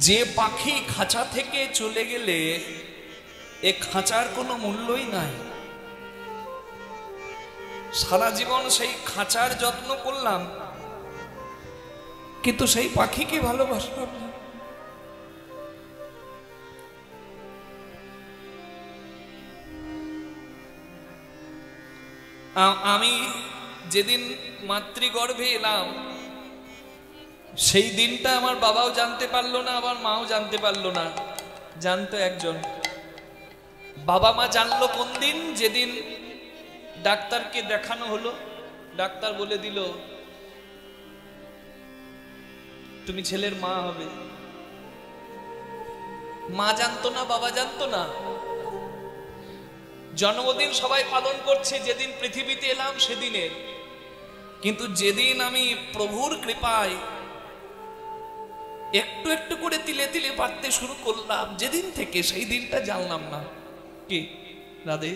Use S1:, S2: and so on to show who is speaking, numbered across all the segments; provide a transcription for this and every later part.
S1: যে পাখি খাঁচা থেকে চলে গেলে এ খাঁচার কোনো মূল্যই নাই। সারা জীবন সেই খাঁচার যত্ন করলাম, কিন্তু সেই পাখিকে ভালোবাসলাম না। আমি যেদিন মাতৃগর্ভে এলাম সেই দিনটা আমার বাবাও জানতে পারলো না, আবার মাও জানতে পারলো না। জানতো একজন। বাবা মা জানলো কোন দিন? যেদিন ডাক্তারকে দেখানো হলো, ডাক্তার বলে দিল তুমি ছেলের মা হবে। মা জানতো না, বাবা জানতো না। জন্মদিন সবাই পালন করছে যেদিন পৃথিবীতে এলাম সেদিনের, কিন্তু যেদিন আমি প্রভুর কৃপায় একটু একটু করে তিলে তিলে বাড়তে শুরু করলাম, যেদিন থেকে সেই দিনটা জানলাম না। কি রাধে?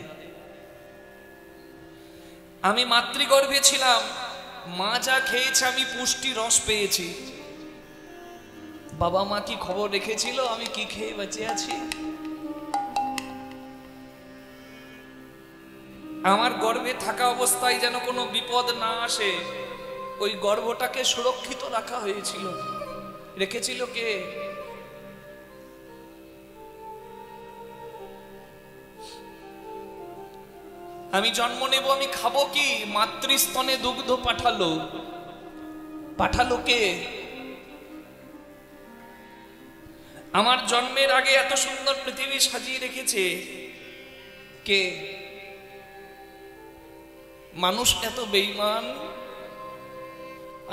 S1: আমি মাতৃগর্ভে ছিলাম, মা যা খেয়েছে আমি পুষ্টি রস পেয়েছি। বাবা মা কি খবর রেখেছিল আমি কি খেয়ে বেঁচে আছি? আমার গর্ভে থাকা অবস্থায় যেন কোনো বিপদ না আসে, ওই গর্ভটাকে সুরক্ষিত রাখা হয়েছিল। রেখেছিল কে? আমি জন্ম নেব, আমি খাবো কি? মাতৃস্তনে দুগ্ধ পাঠালো। পাঠালো কে? আমার জন্মের আগে এত সুন্দর পৃথিবী সাজিয়ে রেখেছে কে? মানুষ এত বেঈমান,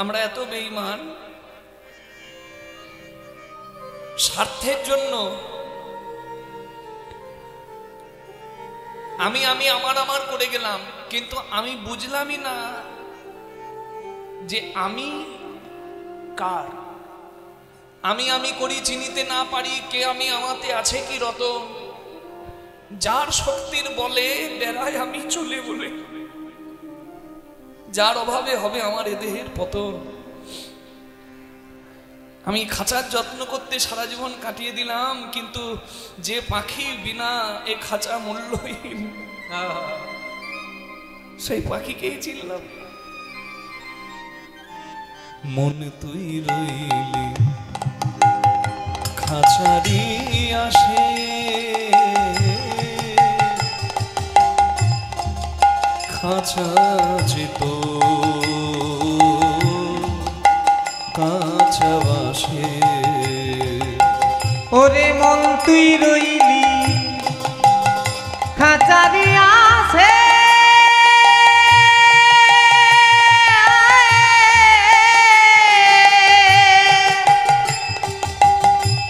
S1: আমরা এত বেঈমান, স্বার্থের জন্য আমি আমার করে গেলাম, কিন্তু আমি বুঝলামই না যে আমি কার। আমি করি, চিনিতে না পারি কে আমি আমাতে আছে কি রত। যার শক্তির বলে বেড়ায় আমি চলে বলে, যার অভাবে হবে আমার এ দেহের পতন। আমি খাঁচার যত্ন করতে সারা জীবন কাটিয়ে দিলাম, কিন্তু যে পাখি বিনা এ খাঁচা মূল্যহীন, সেই পাখিকেই চিনলাম। মন তুই রইলি খাঁচারি আসে, খাঁচা যেত কাঁচা বাসে।
S2: ওরে মন তুই রইলি খাঁচারি আসে,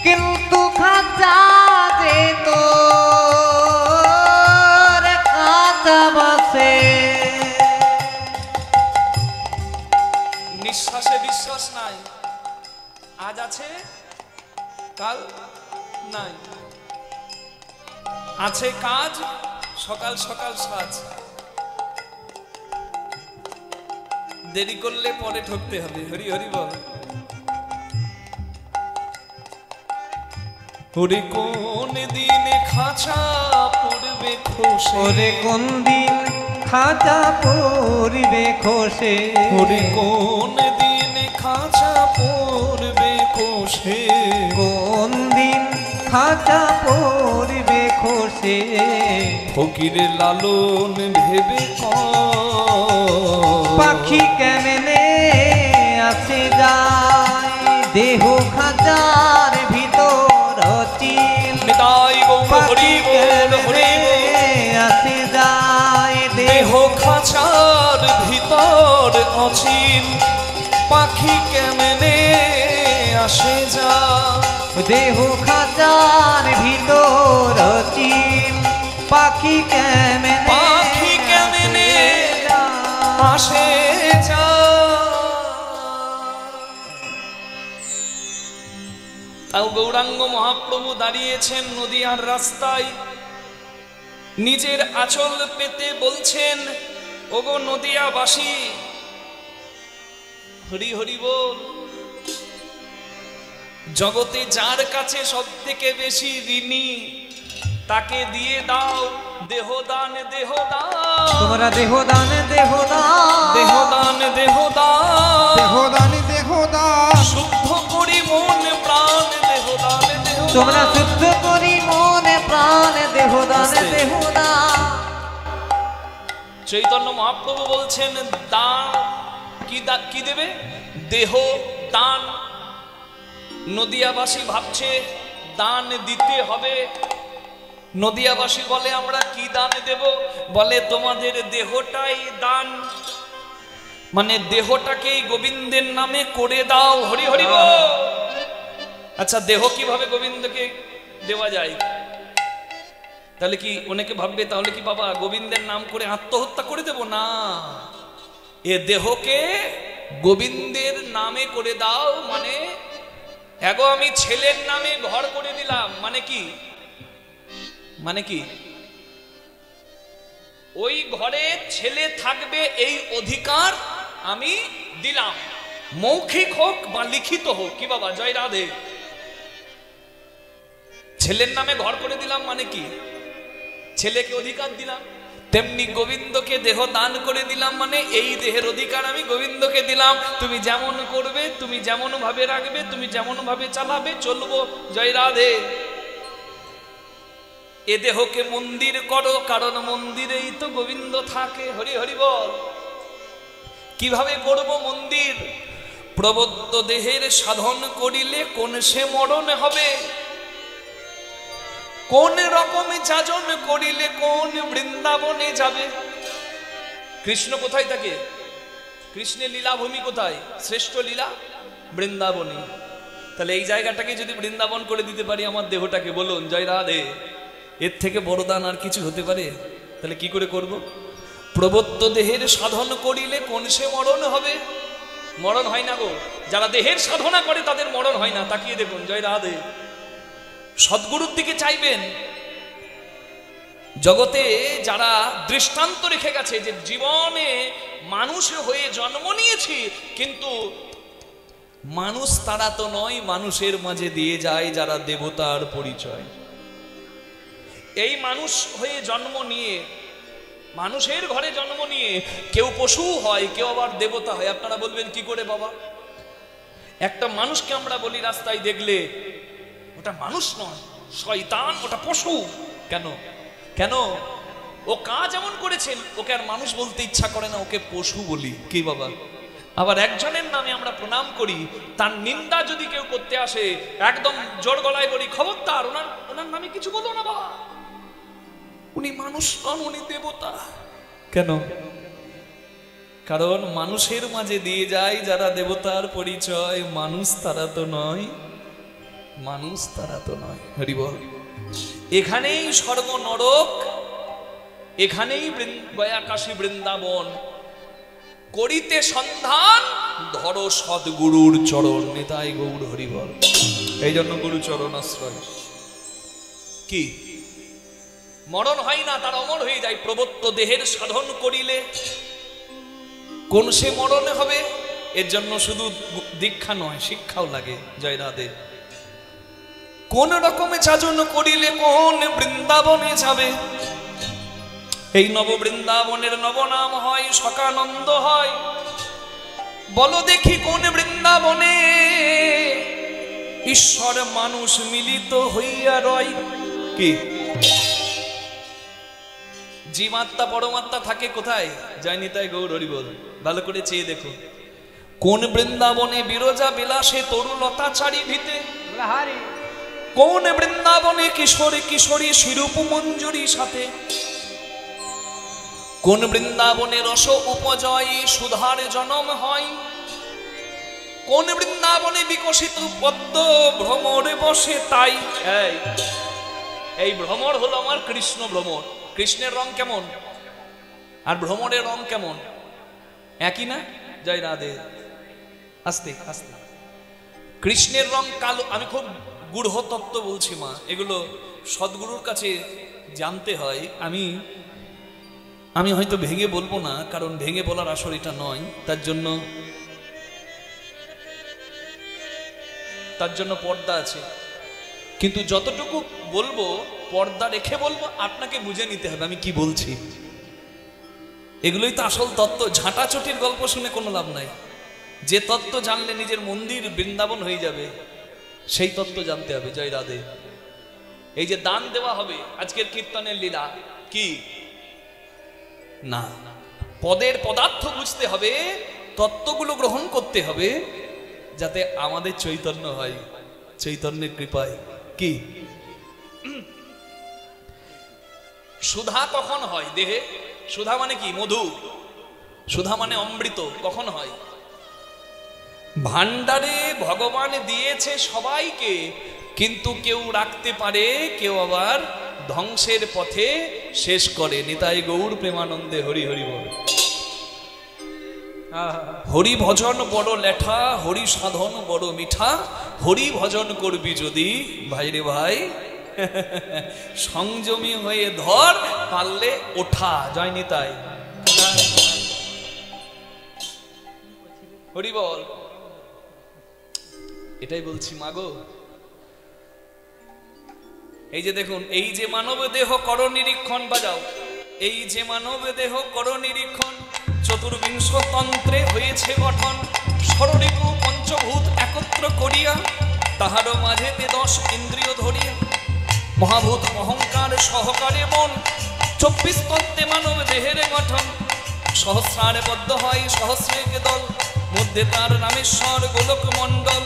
S2: কিন্তু খাঁচা যেত কাঁচা বাসে।
S1: নিঃশ্বাসে বিশ্বাস নাই, আজ আছে কাল নাই। আছে কাজ, সকাল সকাল সাজ। দেরি করলে পরে ঠকতে হবে। হরি হরি বল। ওরে কোন দিনে খাঁচা পড়বে খসে,
S2: ওরে কোন দিন খাঁচা পড়বে খসে,
S1: ওরে কোন দিনে খাঁচা পড়বে খসে,
S2: কোন দিন খাঁচা পড়বে খসে।
S1: ফকিরের লালন ভেবে
S2: পাখি কেমনে আসে যায় দেহ খাঁচার ভিতর চিন। পাখি কেমনে আসে যায়
S1: দেহ খাঁচার ভিতর অচিন, পাখি কেমনে আসে যায়
S2: দেহ খাঁচার ভিতর চিন। পাখি কেমনে
S1: আসে তাও গৌরাঙ্গ মহাপ্রভু দাঁড়িয়েছেন নদিয়ার রাস্তায়, নিজের আঁচল পেতে বলছেন, ওগো নদিয়াবাসী, হরি হরি বল। জগতে যার কাছে সব থেকে বেশি ঋণী তাকে দিয়ে দাও দেহদান দেহদান।
S2: তোমরা দেহদান দেহদান
S1: দেহদান দেহদান
S2: দেহদান দেহদান
S1: শুদ্ধ করি মন প্রাণ দেহদান দেহদান।
S2: তোমরা শুদ্ধ করি মনে প্রাণ দেহদান দেহদান।
S1: চৈতন্য মহাপ্রভু বলছেন দান কি দেবে? দেহ দান। নদিয়াবাসী ভাবছে দান দিতে হবে। নদিয়াবাসী বলে আমরা কি দান দেব? বলে তোমাদের দেহটাই দান, মানে দেহটাকেই গোবিন্দের নামে করে দাও। হরি হরি বল। আচ্ছা দেহ কিভাবে গোবিন্দকে দেওয়া যায়? তাহলে কি অনেকে ভাববে তাহলে কি বাবা গোবিন্দের নাম করে আত্মহত্যা করে দেব? না, এ দেহকে গোবিন্দের নামে করে দাও মানে এগো আমি ছেলের নামে ঘর করে দিলাম। মানে কি? মানে কি? ওই ঘরে ছেলে থাকবে এই অধিকার আমি দিলাম, মৌখিক হোক বা লিখিত হোক। কি বাবা জয় রাধে। ছেলের নামে ঘর করে দিলাম মানে কি? ছেলেকে অধিকার দিলাম। তেমনি গোবিন্দকে দেহ দান করে দিলাম মানে এই দেহের অধিকার আমি গোবিন্দকে দিলাম। তুমি যেমন করবে, তুমি যেমন ভাবে রাখবে, তুমি যেমন ভাবে চালাবে, চলবো। জয় রাধে। এ দেহকে মন্দির করো, কারণ মন্দিরেই তো গোবিন্দ থাকে। হরি হরি বল। কিভাবে করব মন্দির? প্রবদ্ধ দেহের সাধন করিলে কোন সে মরণ হবে, কোন রকমে যাজন করিলে কোন বৃন্দাবনে যাবে। কৃষ্ণ কোথায় থাকে? কৃষ্ণের লীলাভূমি কোথায়? শ্রেষ্ঠ লীলা বৃন্দাবনে। তাহলে এই জায়গাটাকে যদি বৃন্দাবন করে দিতে পারি আমার দেহটাকে, বলুন জয় রাধে, এর থেকে বড় দান আর কিছু হতে পারে? তাহলে কি করে করব? প্রবদ্ধ দেহের সাধন করিলে কোন সে মরণ হবে। মরণ হয় না গো। যারা দেহের সাধনা করে তাদের মরণ হয় না। তাকিয়ে দেখুন জয় রাধে। সদ্গুরুর দিকে চাইবেন। জগতে যারা দৃষ্টান্ত রেখে গেছে যে জীবনে মানুষ হয়ে জন্ম নিয়েছি, কিন্তু মানুষ তারা তো নয়, মানুষের মাঝে দিয়ে যায় যারা দেবতার পরিচয়। এই মানুষ হয়ে জন্ম নিয়ে, মানুষের ঘরে জন্ম নিয়ে কেউ পশু হয়, কেউ আবার দেবতা হয়। আপনারা বলবেন কি করে বাবা? একটা মানুষকে আমরা বলি রাস্তায় দেখলে ওটা মানুষ নয়, শয়তান, ওটা পশু। কেন? কেন? ও কাজ এমন করেছেন ওকে আর মানুষ বলতে ইচ্ছা করে না, ওকে পশু বলি। কি বাবা? আবার একজনের নামে আমরা প্রণাম করি, তার নিন্দা যদি কেউ করতে আসে একদম জোর গলায় বলি খবরদার, ওনার নামে কিছু বলো না বাবা, উনি মানুষ নন, উনি দেবতা। কেন? কারণ মানুষের মাঝে দিয়ে যায় যারা দেবতার পরিচয়। মানুষ তারা তো নয়, মানুষ তারা তো নয়। হরি বল। এখানেই স্বর্গ নরক, এখানেই গয়া কাশী বৃন্দাবন। করিতে সন্ধান ধরো সদ্গুরুর চরণ। নিতাই গৌর হরি বল। এই জন্য গুরু চরণ আশ্রয়। কি মরণ হয় না, তার অমর হয়ে যায়। প্রবত্ত দেহের সাধন করিলে কোন সে মরণ হবে। এর জন্য শুধু দীক্ষা নয়, শিক্ষাও লাগে। জয় রাধে। কোন রকমে যাজন করিলে কোন বৃন্দাবনে যাবে। এই নব বৃন্দাবনের নবনাম হয়, সকানন্দ হয়। বলো দেখি কোন বৃন্দাবনে ঈশ্বর মানুষ মিলিত হইয়া রয়। কি জীবাত্মা পরমাত্মা থাকে কোথায়? জয় নিতাই গৌর হরি বল। ভালো করে চেয়ে দেখো। কোন বৃন্দাবনে বিরজা বিলাসে তরুলতা চারি ভিতে। কোন বৃন্দাবনে কিশোরী কিশোরী শিরূপ মঞ্জুরি সাথে। কোন বৃন্দাবনে রস উপজয় সুধার জনম হয়। কোন বৃন্দাবনে বিকশিত পদ্ম ভ্রমরে বসে তাই। এই ভ্রমর হলো আমার কৃষ্ণ ভ্রমর। কৃষ্ণের রং কেমন আর ভ্রমরের রং কেমন? একই না? জয় রাধে। আস্তে আস্তে। কৃষ্ণের রং কালো। আমি খুব গূঢ় তত্ত্ব বলছি মা, এগুলো সদ্গুরুর কাছে জানতে হয়। আমি হয়তো ভেঙে বলবো না, কারণ ভেঙে বলার আসর এটা নয়। তার জন্য তার জন্য পর্দা আছে। কিন্তু যতটুকু বলবো পর্দা রেখে বলবো, আপনাকে বুঝে নিতে হবে আমি কি বলছি। এগুলোই তো আসল তত্ত্ব। ঝাঁটাচটির গল্প শুনে কোনো লাভ নাই। যে তত্ত্ব জানলে নিজের মন্দির বৃন্দাবন হয়ে যাবে, সেই তত্ত্ব জানতে হবে। জয় রাধে। এই যে দান দেওয়া হবে, আজকের কীর্তনের লীলা কি না, পদের পদার্থ বুঝতে হবে, তত্ত্বগুলো গ্রহণ করতে হবে, যাতে আমাদের চৈতন্য হয়। চৈতন্যের কৃপায় কি সুধা কখন হয় দেহে? সুধা মানে কি? মধু। সুধা মানে অমৃত। কখন হয়? ভান্ডারে ভগবান দিয়েছে সবাইকে, কিন্তু কেউ রাখতে পারে, কেউ আবার ধ্বংসের পথে শেষ করে। নিতাই গৌর প্রেমানন্দে হরি হরি বল। হরি ভজন বড় লেঠা, হরি সাধন বড় মিঠা, হরি ভজন করবি যদি ভাইরে ভাই সংযমী হয়ে ধর, পারলে ওঠা। জয় নিতাই। হরি বল। এটাই বলছি মাগো। এই যে দেখুন, এই যে মানব দেহ কর নিরীক্ষণ, বাজাও। এই যে মানব দেহ কর নিরীক্ষণ, চতুর্বিংশ তন্ত্রে হয়েছে গঠন। ষড়রিপু পঞ্চভূত একত্র করিয়া, তাহারও মাঝেতে 10 ইন্দ্রিয় ধরিয়া, মহাভূত অহংকার সহকারে মন, 24 তত্ত্বে মানব দেহের গঠন। সহস্রারে বদ্ধ হয় সহস্রেক দল, মধ্যে তার রামেশ্বর গোলক মণ্ডল।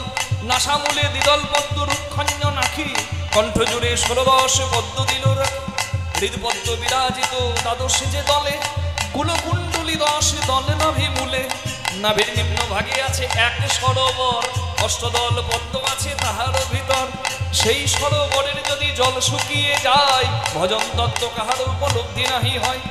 S1: নাসামূলে দ্বিদল পদ্ম রুক্ষণ্য নাখি, কণ্ঠ জুড়ে 16 পদ্ম দিল রাখি। হৃদপদ্ম বিরাজিত দ্বাদশ যে দলে, কুলকুণ্ডলী 10 দল নাভি মূলে। নাভির নিম্ন ভাগে আছে 1 সরোবর, অষ্টদল পদ্ম আছে তাহার ভিতর। সেই সরোবরের যদি জল শুকিয়ে যায়, ভজন তত্ত্ব কাহার উপলব্ধি নাহি হয়।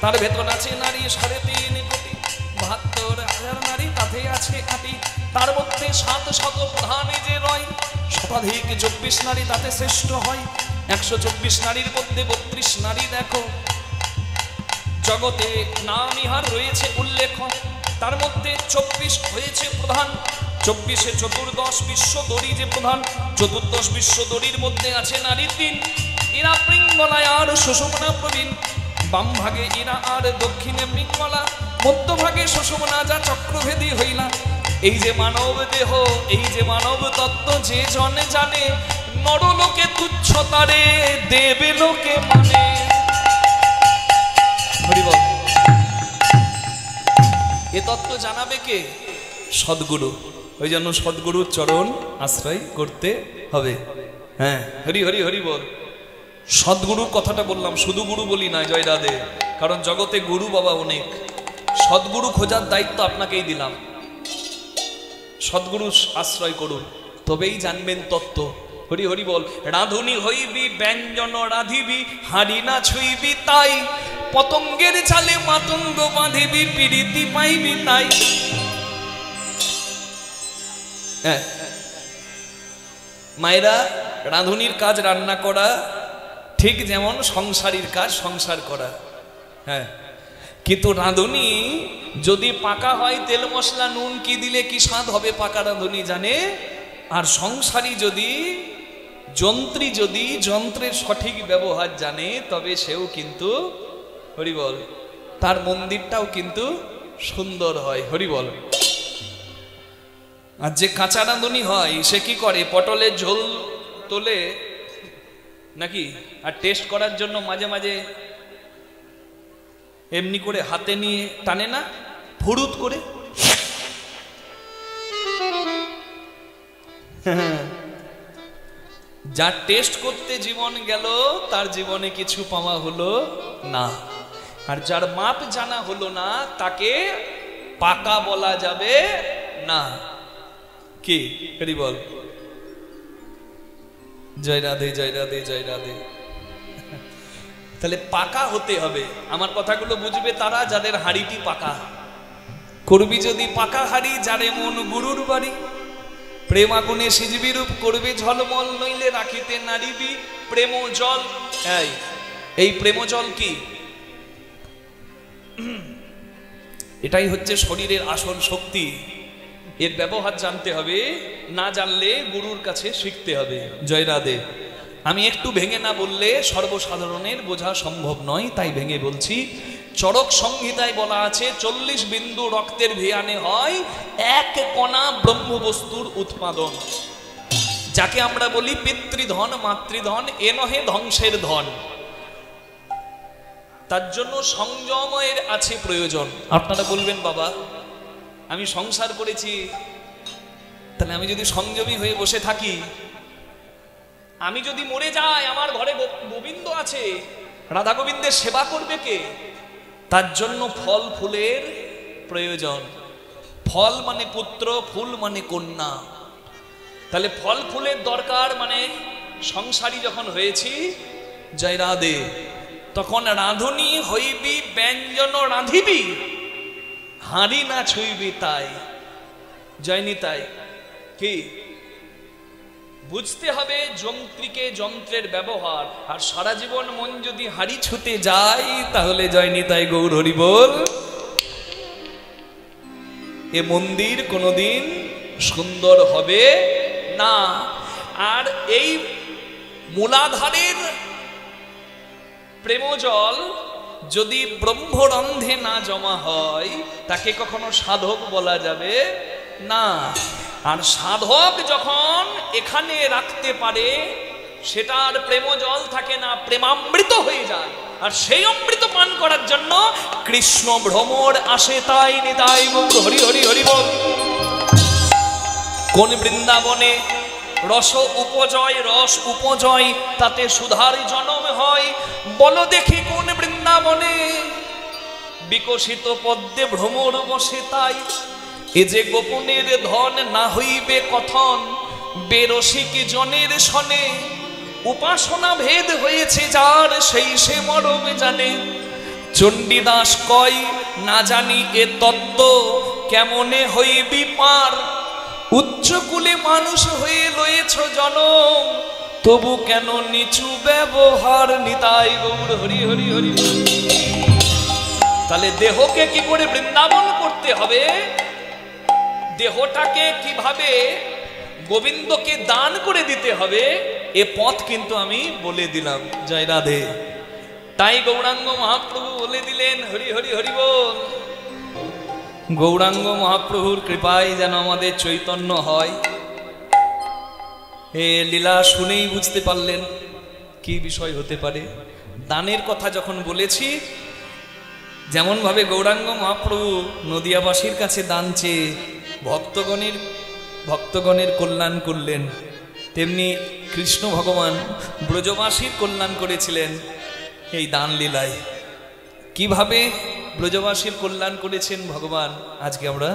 S1: তার ভেতর আছে নারী 3.5 কোটি, 72,000 নারী তাতে আছে আটি। তার মধ্যে 700 প্রধান যে রয়, শতাধিক 24 নারী তাতে শ্রেষ্ঠ হয়। 124 নারীর মধ্যে 32 নারী দেখো, জগতে নাম ইহার রয়েছে উল্লেখ। তার মধ্যে 24 হয়েছে প্রধান। 24-এ চতুর্দশ বিশ্ব দড়ি যে প্রধান। চতুর্দশ বিশ্ব দড়ির মধ্যে আছে নারী 3, এরা পিঙ্গলায় আর সুষুম্না প্রবীণ। বাম ভাগে এরা আর দক্ষিণে পিঙ্গলা, মধ্যভাগে সুষুম্না যা চক্রভেদী হইলা। এই যে মানব দেহ, এই যে মানব তত্ত্ব, যে জনে জানে, নরলোকে তুচ্ছ তারে, দেবে লোকে মানে। হরিবল। এ তত্ত্ব জানাবে কে? সদ্গুরু। ওই জন্য সদ্গুরুর চরণ আশ্রয় করতে হবে। হ্যাঁ, হরি হরি হরি বল। সদ্গুরুর কথাটা বললাম, শুধু গুরু বলি না। জয় রাধে। কারণ জগতে গুরু বাবা অনেক। সদ্গুরু খোঁজার দায়িত্ব আপনাকেই দিলাম। সদ্গুরু আশ্রয় করুন, তবেই জানবেন তত্ত্ব। হরি হরি বল। রাঁধুনি হইবি ব্যঞ্জন রাঁধিবি, হাড়ি না ছুইবি তাই। পতঙ্গের চালে মাতঙ্গ বাঁধিবি, প্রীতি পাইবি তাই। হ্যাঁ মায়েরা, রাঁধুনির কাজ রান্না করা, ঠিক যেমন সংসারীর কাজ সংসার করা। হ্যাঁ, কিন্তু রাঁধুনি যদি পাকা হয়, তেল মশলা নুন কি দিলে কি স্বাদ হবে পাকা রাঁধুনি জানে। আর সংসারী যদি, যন্ত্রী যদি যন্ত্রের সঠিক ব্যবহার জানে, তবে সেও কিন্তু হরিবল, তার মন্দিরটাও কিন্তু সুন্দর হয়। হরিবল। আর যে কাঁচা রাঁধুনি হয়, সে কি করে? পটলের ঝোল তোলে নাকি, আর টেস্ট করার জন্য মাঝে মাঝে এমনি করে হাতে নিয়ে টানে না, ফুরুত করে। যার টেস্ট করতে জীবন গেল, তার জীবনে কিছু পাওয়া হলো না। আর যার মাপ জানা হলো না, তাকে পাকা বলা যাবে না। কি হরি বল। জয় রাধে জয় রাধে জয় রাধে। তাহলে পাকা হতে হবে। আমার কথাগুলো বুঝবে তারা, যাদের হাড়িটি পাকা। করবি যদি পাকা হাড়ি, যারে মন গুরুর বাড়ি। প্রেম আগুনে সিজবি রূপ করবে ঝলমল, নইলে রাখিতে নারিবি প্রেম জল। এই প্রেম জল কি? এটাই হচ্ছে শরীরের আসল শক্তি। এর ব্যবহার জানতে হবে, না জানলে গুরুর কাছে শিখতে হবে। জয় রাধে। আমি একটু ভেঙে না বললে সর্বসাধারণের বোঝা সম্ভব নয়, তাই ভেঙে বলছি। চরক সংহিতায় বলা আছে 40 বিন্দু রক্তের ভিয়ানে হয় 1 কণা ব্রহ্মবস্তুর উৎপাদন, যাকে আমরা বলি পিতৃধন মাতৃধন, এ নহে ধ্বংসের ধন। তার জন্য সংযমের আছে প্রয়োজন। আপনারা বলবেন বাবা আমি সংসার করেছি, তাহলে আমি যদি সংযমী হয়ে বসে থাকি, আমি যদি মরে যাই, আমার ঘরে গোবিন্দ আছে, রাধা গোবিন্দের সেবা করবে কে? তার জন্য ফল ফুলের প্রয়োজন। ফল মানে পুত্র, ফুল মানে কন্যা। তাহলে ফল ফুলের দরকার, মানে সংসারী যখন হয়েছি, জয় রাধে, তখন রাঁধুনি হইবি ব্যঞ্জন রাঁধিবি, হাঁড়ি না ছুঁইবি তাই। জয়নি তাই কি বুঝতে হবে যন্ত্রীকে, যন্ত্রের ব্যবহার। আর সারা জীবন মন যদি হাঁড়ি ছুঁতে যায়, তাহলে জয়নি তাই গৌর হরি বল, এ মন্দির কোনোদিন সুন্দর হবে না। আর এই মূলাধারের প্রেমজল যদি ব্রহ্মরন্ধে না জমা হয়, তাকে কখনো সাধক বলা যাবে না। আর সাধক যখন এখানে রাখতে পারে, সেটা আর প্রেমজল থাকে না, প্রেমামৃত হয়ে যায়। আর সেই অমৃত পান করার জন্য কৃষ্ণ ভ্রমর আসে, তাই নিতাই গৌর হরি হরি হরি বল। কোন বৃন্দাবনে রস উপজয়, রস উপজয় তাতে সুধার জনম হয়, বলো দেখি কোন বৃন্দাবনে বিকশিত পদ্মে ভ্রমর বসে তাই। এ যে গোপনের ধন না হইবে কথন, বেরসিক জনের সনে, উপাসনা ভেদ হয়েছে যার, সেই সে মরম জানে। চণ্ডীদাস কয় না জানি এ তত্ত্ব, কেমনে হইবি পার, উচ্চ কুলে মানুষ হয়ে লয়েছ জনম, তবু কেন নিচু ব্যবহার, নিতাই গৌর হরি হরি হরি। তাহলে দেহকে কি করে বৃন্দাবন করতে হবে, দেহটাকে কিভাবে গোবিন্দকে দান করে দিতে হবে, এ পথ কিন্তু আমি বলে দিলাম। জয় রাধে। তাই গৌরাঙ্গ মহাপ্রভু বলে দিলেন, হরি হরি হরি বল। গৌরাঙ্গ মহাপ্রভুর কৃপায় যেন আমাদের চৈতন্য হয়। এ লীলা শুনেই বুঝতে পারলেন কি বিষয় হতে পারে। দানের কথা যখন বলেছি, যেমন ভাবে গৌরাঙ্গ মহাপ্রভু নদিয়াবাসীর কাছে দান চেয়ে ভক্তগণের কল্যাণ করলেন, তেমনি কৃষ্ণ ভগবান ব্রজবাসীর কল্যাণ করেছিলেন এই দান লীলায়। কিভাবে ব্রজবাসীর কল্যাণ করেছেন ভগবান, আজকে আমরা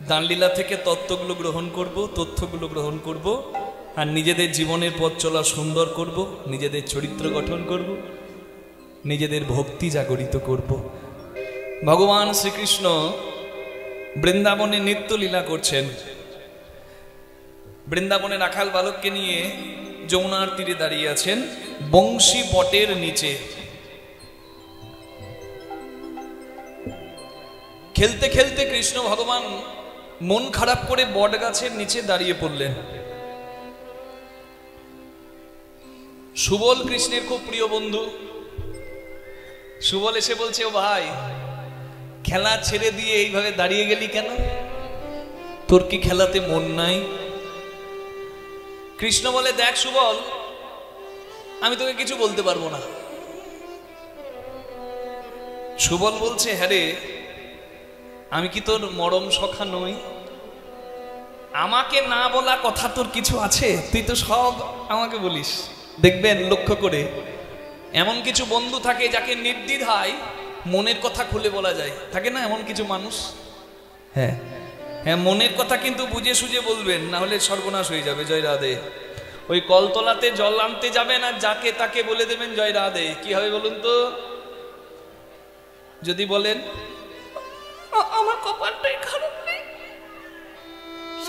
S1: দানলীলা থেকে তত্ত্বগুলো গ্রহণ করব, তথ্যগুলো গ্রহণ করব, আর নিজেদের জীবনের পথ চলা সুন্দর করব, নিজেদের চরিত্র গঠন করব, নিজেদের ভক্তি জাগরিত করব। ভগবান শ্রীকৃষ্ণ বৃন্দাবনে নিত্য লীলা করছেন। বৃন্দাবনে রাখাল বালককে নিয়ে যমুনার তীরে দাঁড়িয়ে আছেন, বংশী বটের নিচে। খেলতে খেলতে কৃষ্ণ ভগবান মন খারাপ করে বট গাছের নিচে দাঁড়িয়ে পড়লেন। সুবল কৃষ্ণের খুব প্রিয় বন্ধু। সুবল এসে বলছে, ও ভাই, খেলা ছেড়ে দিয়ে এইভাবে দাঁড়িয়ে গেলি কেন? তোর কি খেলাতে মন নাই? কৃষ্ণ বলে, দেখ সুবল, আমি তোকে কিছু বলতে পারবো না। সুবল বলছে, হ্যাঁ রে, আমি কি তোর মরম সখা নই? আমাকে না বলা কথা তোর কিছু আছে? তুই তো সব আমাকে বলিস। দেখবেন লক্ষ্য করে, এমন কিছু বন্ধু থাকে যাকে নির্দ্বিধায় মনের কথা খুলে বলা যায়, থাকে না এমন কিছু মানুষ? হ্যাঁ হ্যাঁ, মনের কথা কিন্তু বুঝে সুঝে বলবেন, না হলে সর্বনাশ হয়ে যাবে। জয় রাধে। ওই কলতলাতে জল আনতে যাবেন আর যাকে তাকে বলে দেবেন জয় রাধে, কি হবে বলুন তো? যদি বলেন আমার কপালটাই খারাপ নেই,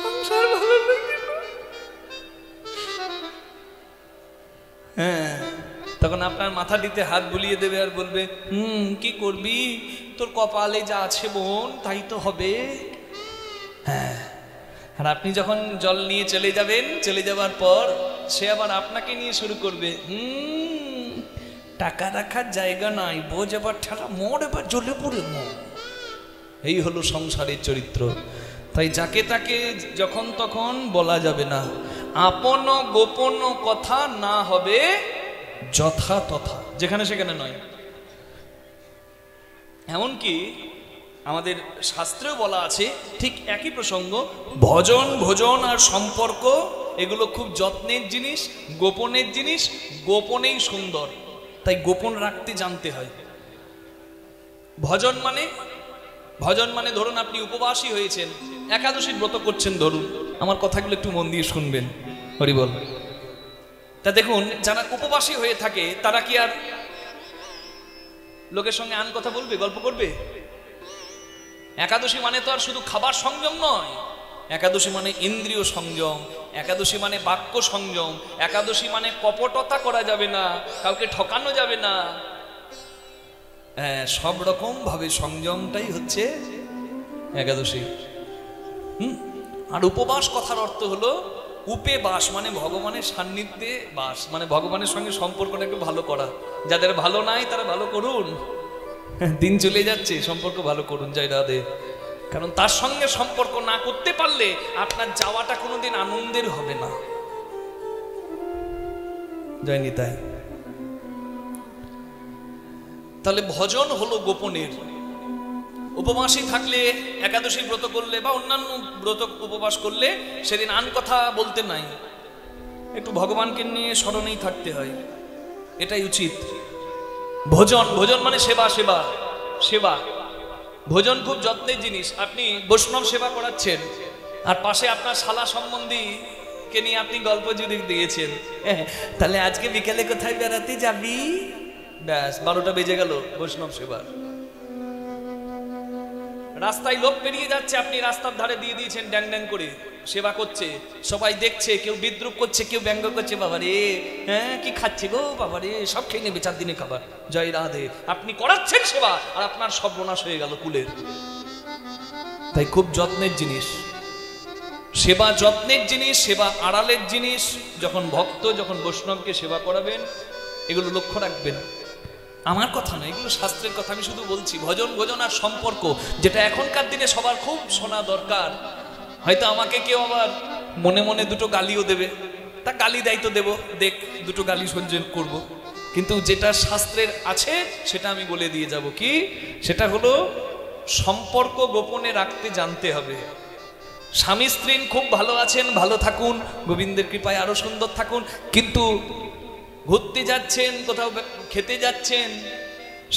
S1: সংসার ভালো লাগে না, হ্যাঁ, তখন আপনার মাথাটিতে হাত বুলিয়ে দেবে আর বলবে, কি করবি, তোর কপালে যা আছে বোন তাই তো হবে। হ্যাঁ, আর আপনি যখন জল নিয়ে চলে যাবেন, চলে যাবার পর সে আবার আপনাকে নিয়ে শুরু করবে, টাকা রাখার জায়গা নাই, বোঝ এবার ঠেলা মোড়, এবার জ্বলে পড়ে মোড়। এই হলো সংসারের চরিত্র। তাই যাকে তাকে যখন তখন বলা যাবে না, আপন গোপন কথা না হবে যথা তথা, যেখানে সেখানে নয়। এমনকি আমাদের শাস্ত্রেও বলা আছে ঠিক একই প্রসঙ্গ, ভজন ভোজন আর সম্পর্ক এগুলো খুব যত্নের জিনিস, গোপনের জিনিস, গোপনেই সুন্দর। তাই গোপন রাখতে জানতে হয়। ভজন মানে ধরুন আপনি উপবাসী হয়েছেন, একাদশীর ব্রত করছেন ধরুন, আমার কথাগুলো একটু মন দিয়ে শুনবেন, হরি বল। তা দেখুন যারা উপবাসী হয়ে থাকে তারা কি আর লোকের সঙ্গে আন কথা বলবে, গল্প করবে? একাদশী মানে তো আর শুধু খাবার সংযম নয়, একাদশী মানে ইন্দ্রিয় সংযম, একাদশী মানে বাক্য সংযম, একাদশী মানে কপটতা করা যাবে না, কাউকে ঠকানো যাবে না। হ্যাঁ, সব রকম ভাবে সংযমটাই হচ্ছে একাদশী। আর উপবাস কথার অর্থ হলো উপে বাস, মানে ভগবানের সান্নিধ্যে বাস, মানে ভগবানের সঙ্গে সম্পর্কটা একটু ভালো করা। যাদের ভালো নাই তারা ভালো করুন, দিন চলে যাচ্ছে, সম্পর্ক ভালো করুন, জয় রাধে। কারণ তার সঙ্গে সম্পর্ক না করতে পারলে আপনার যাওয়াটা কোনোদিন আনন্দের হবে না। জয় নিতাই। তাহলে ভজন হলো গোপনের। উপবাসী থাকলে, একাদশী ব্রত করলে বা অন্যান্য ব্রত উপবাস করলে সেদিন আন কথা বলতে নাই, একটু ভগবানকে নিয়ে স্মরণেই থাকতে হয়, এটাই উচিত। ভজন মানে সেবা, সেবা সেবা। ভোজন খুব যত্নের জিনিস। আপনি বৈষ্ণব সেবা করাচ্ছেন আর পাশে আপনার শালা সম্বন্ধীকে নিয়ে আপনি গল্প জুড়ে দিয়েছেন, তাহলে আজকে বিকেলে কোথায় বেড়াতে যাবি, ব্যাস 12টা বেজে গেল বৈষ্ণব সেবার। রাস্তায় লোক পেরিয়ে যাচ্ছে, আপনি রাস্তার ধারে দিয়ে দিয়েছেন ড্যাং ড্যাং করে, সেবা করছে, সবাই দেখছে, কেউ বিদ্রুপ করছে, কেউ ব্যঙ্গ করছে, বাবা রে হ্যাঁ কি খাচ্ছে গো, বাবা রে সব খেয়ে নেবে 4 দিনে খাবার, জয় রাধে। আপনি করাচ্ছেন সেবা আর আপনার সর্বনাশ হয়ে গেল কুলের। তাই খুব যত্নের জিনিস সেবা, যত্নের জিনিস, সেবা আড়ালের জিনিস। যখন ভক্ত, যখন বৈষ্ণবকে সেবা করাবেন এগুলো লক্ষ্য রাখবেন। আমার কথা না, এগুলো শাস্ত্রের কথা, আমি শুধু বলছি ভজন আর সম্পর্ক, যেটা এখনকার দিনে সবার খুব শোনা দরকার। হয়তো আমাকে কেউ আবার মনে মনে দুটো গালিও দেবে, তা গালি দেয় তো দেব, দেখ দুটো গালি সহ্য করব, কিন্তু যেটা শাস্ত্রের আছে সেটা আমি বলে দিয়ে যাব। কি সেটা হলো সম্পর্ক গোপনে রাখতে জানতে হবে। স্বামী স্ত্রী খুব ভালো আছেন, ভালো থাকুন, গোবিন্দের কৃপায় আরো সুন্দর থাকুন, কিন্তু ঘুরতে যাচ্ছেন, কোথাও খেতে যাচ্ছেন,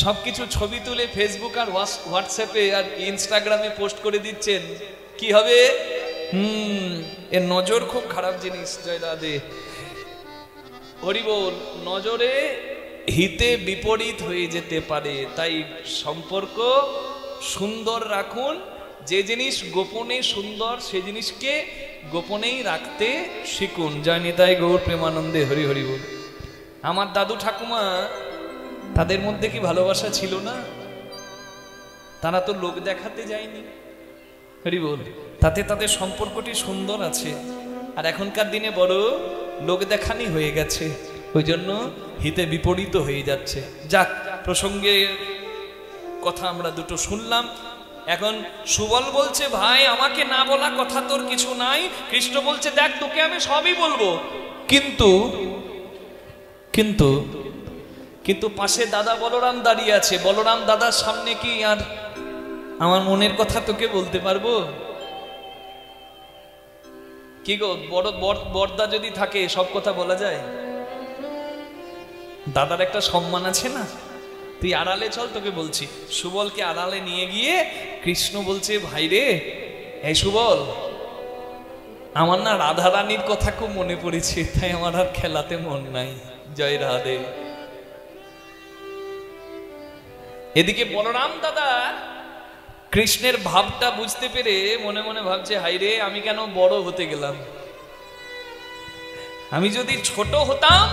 S1: সবকিছু ছবি তুলে ফেসবুক আর হোয়াটসঅ্যাপে আর ইনস্টাগ্রামে পোস্ট করে দিচ্ছেন, কি হবে? এর নজর খুব খারাপ জিনিস, জয় রাধে, হরি বল। নজরে হিতে বিপরীত হয়ে যেতে পারে। তাই সম্পর্ক সুন্দর রাখুন, যে জিনিস গোপনে সুন্দর সে জিনিসকে গোপনেই রাখতে শিখুন। জয় নিতাই গৌর প্রেমানন্দে, হরি হরি বল। আমার দাদু ঠাকুমা, তাদের মধ্যে কি ভালোবাসা ছিল না? তারা তো লোক দেখাতে যায়নি, হরি বল, তাতে তাদের সম্পর্কটি সুন্দর আছে। আর এখনকার দিনে বড় লোক দেখানি হয়ে গেছে, ওই জন্য হিতে বিপরীত হয়ে যাচ্ছে। যাক, প্রসঙ্গের কথা আমরা দুটো শুনলাম। এখন সুবল বলছে, ভাই আমাকে না বলা কথা তোর কিছু নাই। কৃষ্ণ বলছে, দেখ তোকে আমি সবই বলবো, কিন্তু কিন্তু কিন্তু পাশে দাদা বলরাম দাঁড়িয়ে আছে, বলরাম দাদার সামনে কি আর আমার মনের কথা তোকে বলতে পারবো? কি গো, বড় বড়দা যদি থাকে সব কথা বলা যায়? দাদার একটা সম্মান আছে না? তুই আড়ালে চল, তোকে বলছি। সুবলকে আড়ালে নিয়ে গিয়ে কৃষ্ণ বলছে, ভাই রে, এই সুবল, আমার না রাধা রানীর কথা খুব মনে পড়েছে, তাই আমার আর খেলাতে মন নাই, জয় রাধে। এদিকে বলরাম দাদা কৃষ্ণের ভাবটা বুঝতে পেরে মনে মনে ভাবছে, হাই রে, আমি কেন বড় হতে গেলাম? আমি যদি ছোট হতাম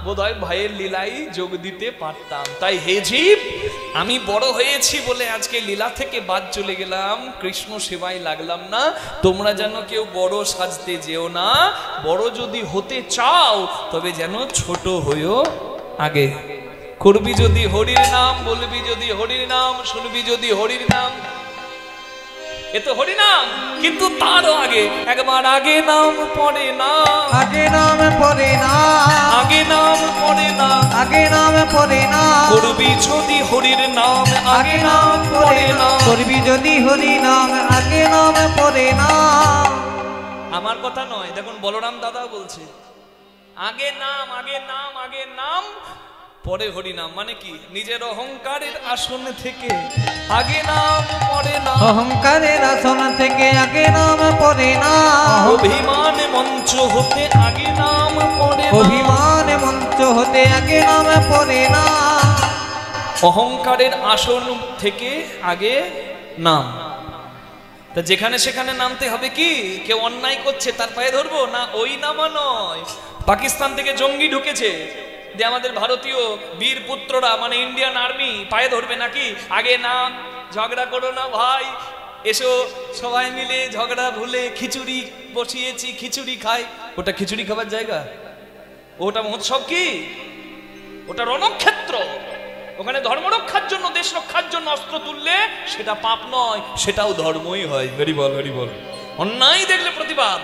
S1: বোধহয় ভাইয়ের লীলাই যোগ দিতে পারতাম। তাই হে জীব, আমি বড় হয়েছি বলে আজকে লীলা থেকে বাদ চলে গেলাম, কৃষ্ণ সেবায় লাগলাম না। তোমরা যেন কেউ বড় সাজতে যেও না, বড় যদি হতে চাও তবে যেন ছোট হয়েও আগে। করবি যদি হরির নাম, বলবি যদি হরির নাম, শুনবি যদি হরির নাম, এ তো হরি নাম। কিন্তু তারও আগে একবার আগে নাম পড়ে না,
S2: আগে নাম পড়ে না,
S1: আগে নাম পড়ে না,
S2: আগে নাম পড়ে না।
S1: করবি যদি হরির নাম, আগে নাম পড়ে না।
S2: করবি যদি হরি নাম, আগে নাম পড়ে না।
S1: আমার কথা নয়, দেখুন বলরাম দাদা বলছে আগে নাম, আগে নাম, আগে নাম পরে হরি নাম। মানে কি? নিজের অহংকারের আসন থেকে আগে নাম পড়ে না,
S2: অহংকারের আসন থেকে আগে নাম পড়ে না।
S1: অভিমান মঞ্চ হতে আগে নাম পড়ে না,
S2: অভিমান মঞ্চ হতে আগে নাম পড়ে না।
S1: অহংকারের আসন থেকে আগে নাম। তা যেখানে সেখানে নামতে হবে কি? কেউ অন্যায় করছে তার পায়ে ধরবো না, ওই নামা নয়। পাকিস্তান থেকে জঙ্গি ঢুকেছে, যে আমাদের ভারতীয় বীর পুত্ররা মানে ইন্ডিয়ান আর্মি পায়ে ধরবে নাকি? আগে নাম, ঝগড়া করো না ভাই, এসো সবাই মিলে ঝগড়া ভুলে খিচুড়ি বসিয়েছি, খিচুড়ি খাই। ওটা খিচুড়ি খাবার জায়গা? ওটা মহোৎসব কি? ওটা রণক্ষেত্র। ওখানে ধর্ম রক্ষার জন্য, দেশ রক্ষার জন্য অস্ত্র তুললে সেটা পাপ নয়, সেটাও ধর্মই হয়। হরি বল, হরি বল। অন্যায় দেখলে প্রতিবাদ,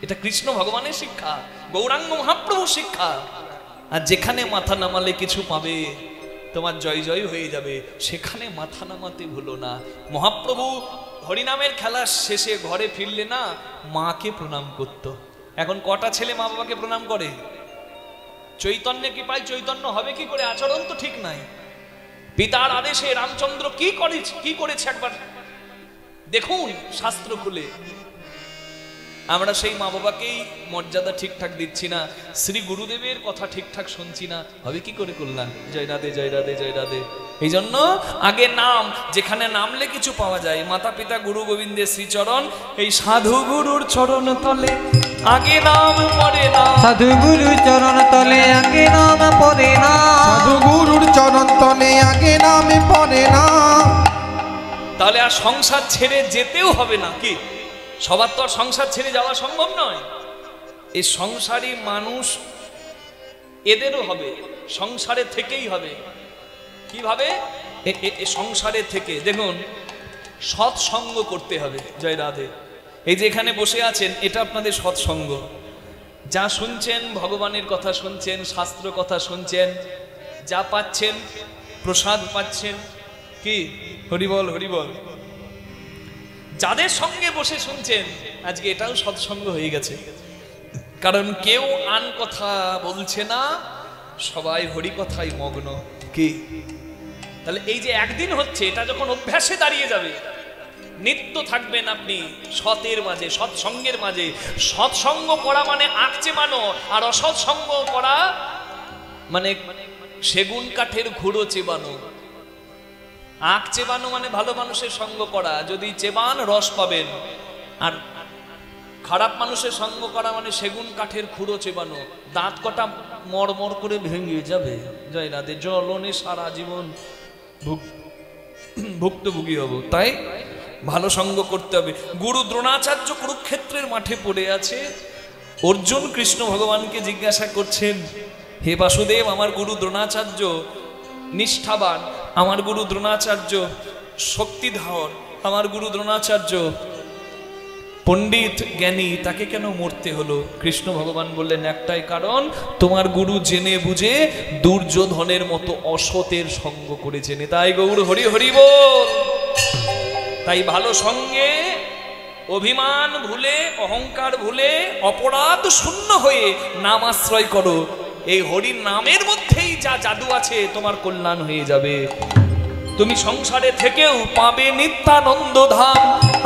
S1: এটা কৃষ্ণ ভগবানের শিক্ষা, গৌরাঙ্গ মহাপ্রভুর শিক্ষা। আর যেখানে মাথা নামালে কিছু পাবে, তোমার জয় জয় হয়ে যাবে, সেখানে মাথা নামাতে ভুলো না। মহাপ্রভু হরিনামের খেলা শেষে ঘরে ফিরলে না মাকে প্রণাম করত। এখন কটা ছেলে মা বাবাকে প্রণাম করে? চৈতন্যে কি পায়? চৈতন্য হবে কি করে? আচরণ তো ঠিক নাই। পিতার আদেশে রামচন্দ্র কি করেছে একবার দেখুন শাস্ত্র খুলে। আমরা সেই মা বাবাকেই মর্যাদা ঠিকঠাক দিচ্ছি না, শ্রী গুরুদেবের কথা ঠিকঠাক শুনছি না, হবে কি করে কল্যাণ? জয় রাধে, জয় রাধে, জয় রাধে। এই জন্য আগে নাম, যেখানে নামলে কিছু পাওয়া যায়। মাতা পিতা গুরু গোবিন্দের শ্রীচরণ, এই সাধু গুরুর চরণ তলে আগে নাম পড়ে না,
S2: সাধু গুরুর চরণ তলে আগে নাম পড়ে না,
S3: সাধু গুরুর চরণ তলে আগে নাম পড়ে না।
S1: তাহলে আর সংসার ছেড়ে যেতেও হবে না। কি সবার তো আর সংসার ছেড়ে যাওয়া সম্ভব নয়। এই সংসারী মানুষ এদেরও হবে, সংসারে থেকেই হবে। কিভাবে? সংসারে থেকে দেখুন সৎসঙ্গ করতে হবে। জয় রাধে। এই যে এখানে বসে আছেন, এটা আপনাদের সৎসঙ্গ। যা শুনছেন ভগবানের কথা শুনছেন, শাস্ত্র কথা শুনছেন, যা পাচ্ছেন প্রসাদ পাচ্ছেন। কি হরিবল, হরিবল। যাদের সঙ্গে বসে শুনছেন আজকে এটাও সৎসঙ্গ হয়ে গেছে, কারণ কেউ আন কথা বলছে না, সবাই হরি কথাই মগ্ন। কি তাহলে এই যে একদিন হচ্ছে, এটা যখন অভ্যাসে দাঁড়িয়ে যাবে, নিত্য থাকবেন আপনি সতের মাঝে, সৎসঙ্গের মাঝে। সৎসঙ্গ করা মানে আখ চেবানো, আর অসৎসঙ্গ করা মানে সেগুন কাঠের ঘুড়ো চেবানো। আখ চেবানো মানে ভালো মানুষের সঙ্গ করা, যদি চেবান রস পাবেন। আর খারাপ মানুষের সঙ্গ করা মানে সেগুন কাঠের খুঁড়ো চেবানো, দাঁত কটা মরমর করে ভেঙে যাবে। জয় রাধে। জ্বলনে সারা জীবন ভুক্তভোগী হব। তাই ভালো সঙ্গ করতে হবে। গুরু দ্রোণাচার্য কুরুক্ষেত্রের মাঠে পড়ে আছে, অর্জুন কৃষ্ণ ভগবানকে জিজ্ঞাসা করছেন, হে বাসুদেব, আমার গুরু দ্রোণাচার্য নিষ্ঠাবান, আমার গুরু দ্রোণাচার্য শক্তিধর, আমার গুরু দ্রোণাচার্য পণ্ডিত জ্ঞানী, তাকে কেন মরতে হলো? কৃষ্ণ ভগবান বললেন, একটাই কারণ, তোমার গুরু জেনে বুঝে দুর্যোধনের মতো অসতের সঙ্গ করেছেন। তাই গৌর হরি হরি বল। তাই ভালো সঙ্গে অভিমান ভুলে, অহংকার ভুলে, অপরাধ শূন্য হয়ে নাম আশ্রয় করো। এই হরি নামের মধ্যেই যা জাদু আছে, তোমার কল্যাণ হয়ে যাবে। তুমি সংসারে থেকেও পাবে নিত্যানন্দ ধাম,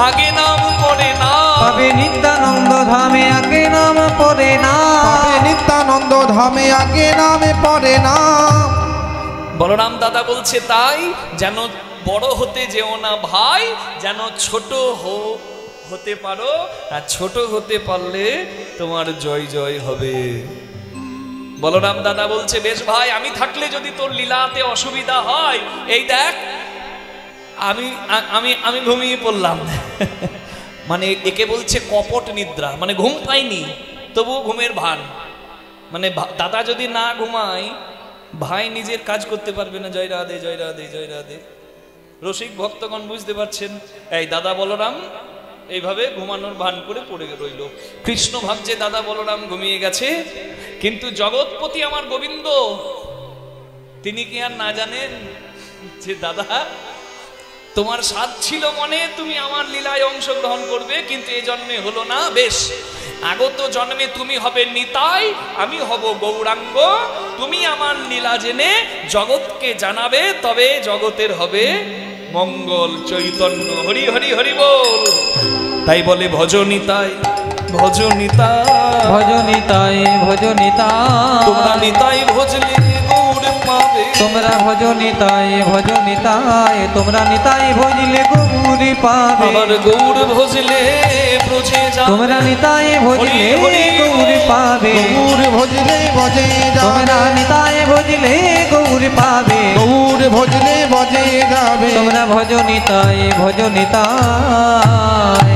S1: আগে নাম পড়ে না,
S2: পাবে নিত্যানন্দ ধামে আগে নাম পড়ে না,
S3: পাবে নিত্যানন্দ ধামে আগে নামে পড়ে না।
S1: বলরাম দাদা বলছে, তাই যেন বড় হতে যেও না ভাই, যেন ছোট হতে পারো, আর ছোট হতে পারলে তোমার জয় জয় হবে। বলরাম দাদা বলছে, বেশ ভাই, আমি থাকলে যদি তোর লীলাতে অসুবিধা হয়, এই দেখ আমি আমি আমি ঘুমিয়ে পড়লাম। মানে একে বলছে কপট নিদ্রা, মানে ঘুম পাইনি তবু ঘুমের ভান। মানে দাদা যদি না ঘুমায়, ভাই নিজের কাজ করতে পারবে না। জয় রাধে, জয় রাধে, জয় রাধে। রসিক ভক্তগণ বুঝতে পারছেন, এই দাদা বলরাম এইভাবে ঘুমানোর ভান করে পড়ে রইল। কৃষ্ণ ভাবছে দাদা বলরাম ঘুমিয়ে গেছে, কিন্তু জগৎপতি আমার গোবিন্দ তিনি কি আর না জানেন যে দাদা তোমার সাধ ছিল মনে, তুমি আমার লীলায় অংশগ্রহণ করবে, কিন্তু এই জন্মে হলো না। বেশ, আগত জন্মে তুমি হবে নিতাই, আমি হব গৌরাঙ্গ, তুমি আমার লীলা জেনে জগৎকে জানাবে, তবে জগতের হবে মঙ্গল। চৈতন্য হরি হরি হরি বল। তাই বলে ভজনিতাই ভজনিতাই
S2: ভজনিতাই ভজনিতাই,
S1: তোমরা নিতাই ভজলে গৌর পাবে।
S2: তোমরা ভজনিতাই ভজনিতাই, তোমরা নিতাই ভজলে গৌর পাবে।
S1: আবার গৌর ভজলে ব্রজে যাবে।
S2: তোমরা নিতাই ভজলে গৌর পাবে।
S3: গৌর ভজলে বজে
S2: তোমরা
S3: যাবে,
S2: নিতাই ভজলে গৌর পাবে।
S3: গৌর ভজলে বজে যাবে।
S2: তোমরা ভজনিতাই ভজনিতাই।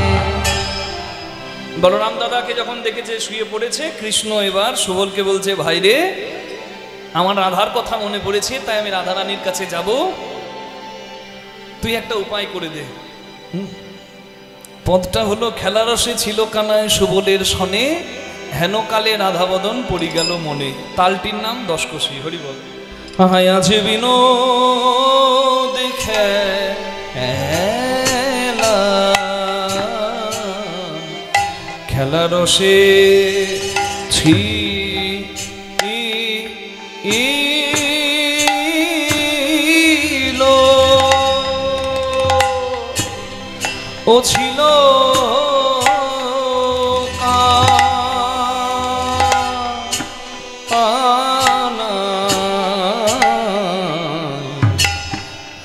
S1: বলরাম দাদাকে যখন দেখেছে শুয়ে পড়েছে, কৃষ্ণ এবার সুবলকে বলছে, ভাই রে, আমার রাধার কথা মনে পড়েছে, তাই আমি রাধা রানীর কাছে যাব, তুই একটা উপায় করে দে। পদটা হলো, খেলারসে ছিল কানায় সুবলের সনে, হেনকালে রাধাবদন পড়ি গেল মনে। তালটির নাম দশকোষী। হরি বল। হায় আছে বিনোদ খেলা, খেলারসে ছিল ও ছিল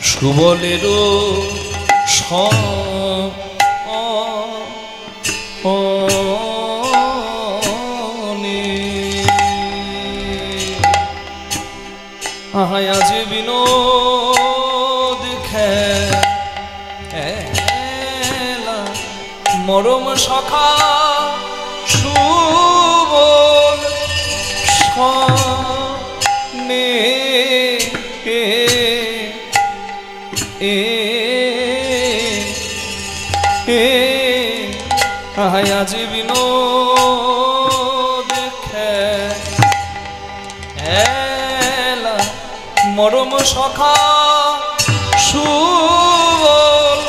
S1: সুবলেরও আহায় আজ বিনোদ খেলা, মরম সখা সুবল সনে আহায় আজ বিনোদ খেলা, মরম সখা সুবল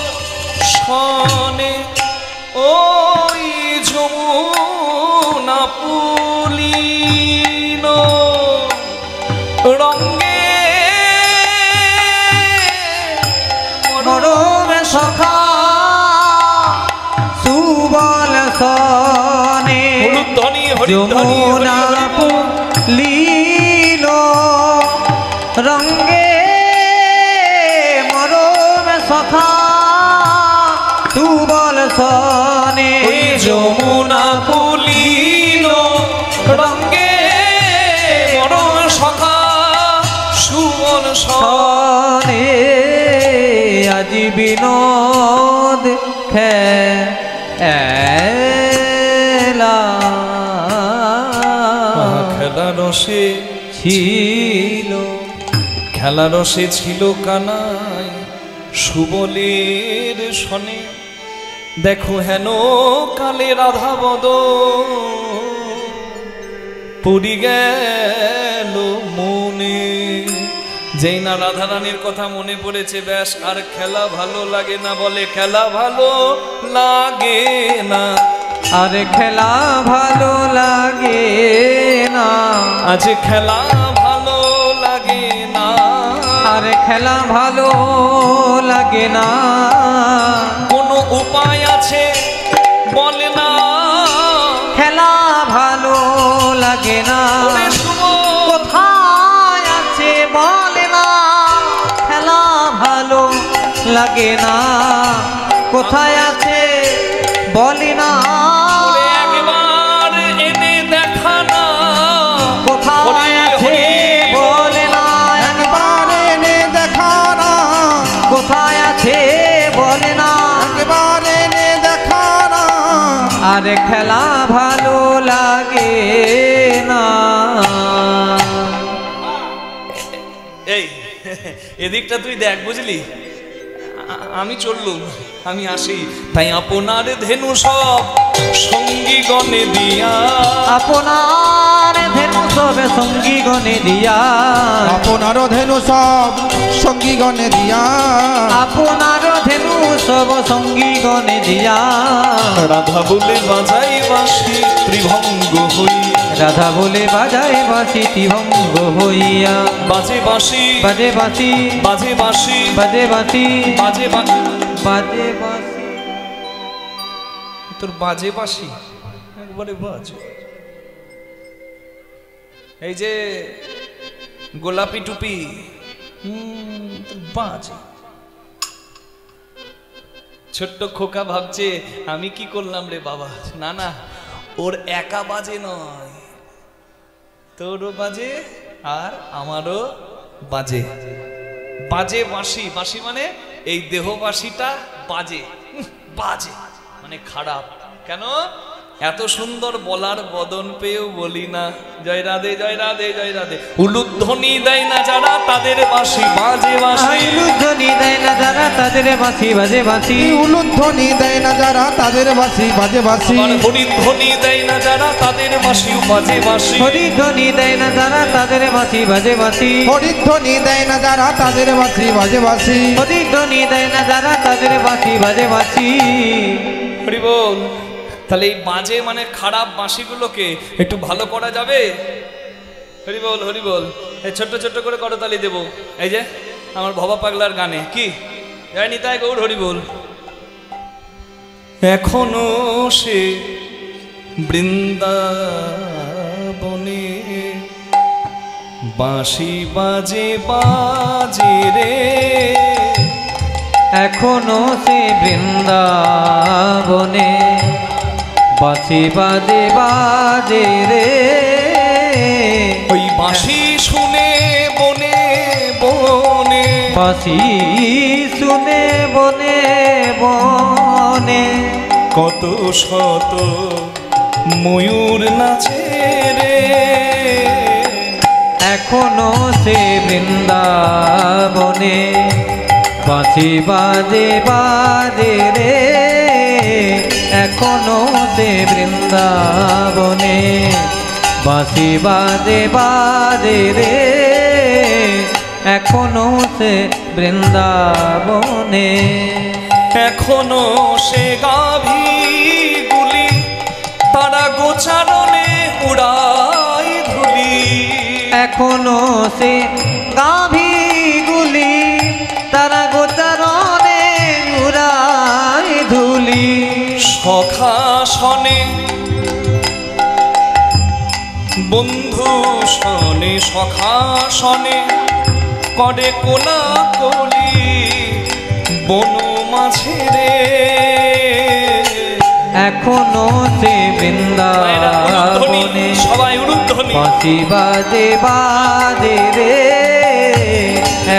S1: সনে, ওই যমুনা পুলিন রঙ্গে
S2: মরম সখা সুবল সনে, যমুনা পুলিন রঙ্গে, মরম সখা সুবল সনে,
S1: যমুনা পুলিন রঙ্গে, মরম সখা সুবল
S2: সনে, আজি বিনোদ খেলা,
S1: খেলারসে
S2: ছিল,
S1: খেলারসে ছিল কানাই সুবলের সনে। দেখো হেন কালে রাধাবদ পড়ি গেল মনে। যেই না রাধা রানীর কথা মনে পড়েছে, ব্যাস আর খেলা ভালো লাগে না। বলে খেলা ভালো লাগে না,
S2: আর খেলা ভালো লাগে না,
S1: আজ খেলা ভালো লাগে না,
S2: আর খেলা ভালো লাগে না।
S1: কোনো উপায় আছে বলে না,
S2: খেলা ভালো লাগে না,
S1: ওরে সুবল,
S2: কোথায় আছে বলে না। খেলা ভালো লাগে না, কোথায় আছে বলে না।
S1: ওরে একবার এনে দেখা না,
S2: কোথায় আর খেলা ভালো লাগে না।
S1: এই এদিকটা তুই দেখ, বুঝলি? আমি চললুম, আমি আসি। তাই আপনার ধেনু সব সঙ্গী গণে দিয়া,
S2: আপনার ধেনু সবে সঙ্গী গণে দিয়া,
S3: আপনার ধেনু সব সঙ্গী গণে দিয়া,
S2: আপনার ধেনু সব সঙ্গী গণে দিয়া।
S1: রাধা বলে বাজাই বাঁশি ত্রিভঙ্গ হই,
S2: রাধা বলে বাজায় বাঁশি ত্রিভঙ্গ হইয়া।
S1: বাজে বাঁশি
S2: বাজে বাঁশি
S1: বাজে বাঁশি
S2: বাজে বাঁশি
S1: বাজে বাঁশি,
S2: বাজে বাঁশি।
S1: তোর বাজে বাঁশি একবারে বাজে। এই যে গোলাপি টুপি, তোর বাজে। ছোট্ট খোকা ভাবছে আমি কি করলাম রে বাবা। না না, ওর একা বাজে নয়, তোরও বাজে আর আমারও বাজে। বাজে বাঁশি, বাঁশি মানে এই দেহ বাঁশিটা বাজে, বাজে মানে খারাপ। কেন? এত সুন্দর বলার বদন পেয়েও বলি না জয় রাধে জয় রাধে জয় রাধে। উলুধ্বনি দেয় না যারা তাদের বাঁশি বাজে বাঁশি,
S2: উলুধ্বনি দেয় না যারা তাদের বাঁশি বাজে বাঁশি,
S3: উলুধ্বনি দেয় না যারা তাদের বাঁশি বাজে বাঁশি,
S1: হরিধ্বনি দেয় না যারা তাদের বাঁশি বাজে বাঁশি,
S2: হরিধ্বনি দেয় না যারা তাদের বাঁশি বাজে বাঁশি,
S3: হরিধ্বনি দেয় না যারা তাদের বাঁশি বাজে বাঁশি,
S2: হরিধ্বনি দেয় না যারা তাদের বাঁশি বাজে বাঁশি।
S1: হরি বল। তাহলে এই বাজে মানে খারাপ বাঁশিগুলোকে একটু ভালো করা যাবে? হরি বল হরি বল। এই ছোট্ট ছোট্ট করে করতালি দেবো। এই যে আমার ভবা পাগলার গানে কি জানি তাই গৌর হরি বল। এখনো সে বৃন্দাবনে বাঁশি বাজে বাজে রে,
S2: এখনো সে বৃন্দাবনে বাঁশি বাজে বাজে রে।
S1: ওই বাঁশি শুনে বনে বনে,
S2: বাঁশি শুনে বনে বনে,
S1: কত শত ময়ূর নাচে রে।
S2: এখনো সে বৃন্দাবনে বাঁশি বাজে বাজে রে, এখনো সে বৃন্দাবনে বাঁশি বাজে বাজে রে, এখনো সে বৃন্দাবনে।
S1: এখনো সে গাভীগুলি তারা গোচারণে উড়াই ধুলি,
S2: এখনো সে গাভীগুলি তারা গোচারণে উড়াই ধুলি।
S1: সখাসনে বন্ধু শনে সখাসনে করে কোলা কলি বন মাঝে রে।
S2: এখনো সে বৃন্দাবনে
S1: সবাই উলুধ্বনি
S2: বাঁশি বাজে বাজে রে,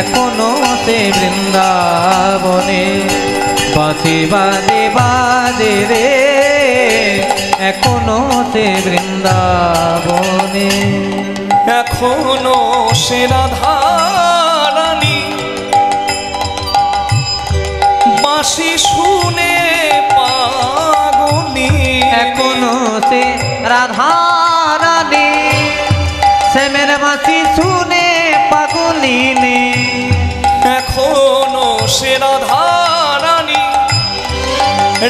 S2: এখনো সে বৃন্দাবনে বাঁশি বাজে বাজে রে, এখনো সে বৃন্দাবনে।
S1: এখনো সে রাধা রানী বাঁশি শুনে পাগলি,
S2: এখনো সে রাধা রানী শ্যামের বাঁশি শুনে পাগলিনী।
S1: এখনো সে রাধা রানী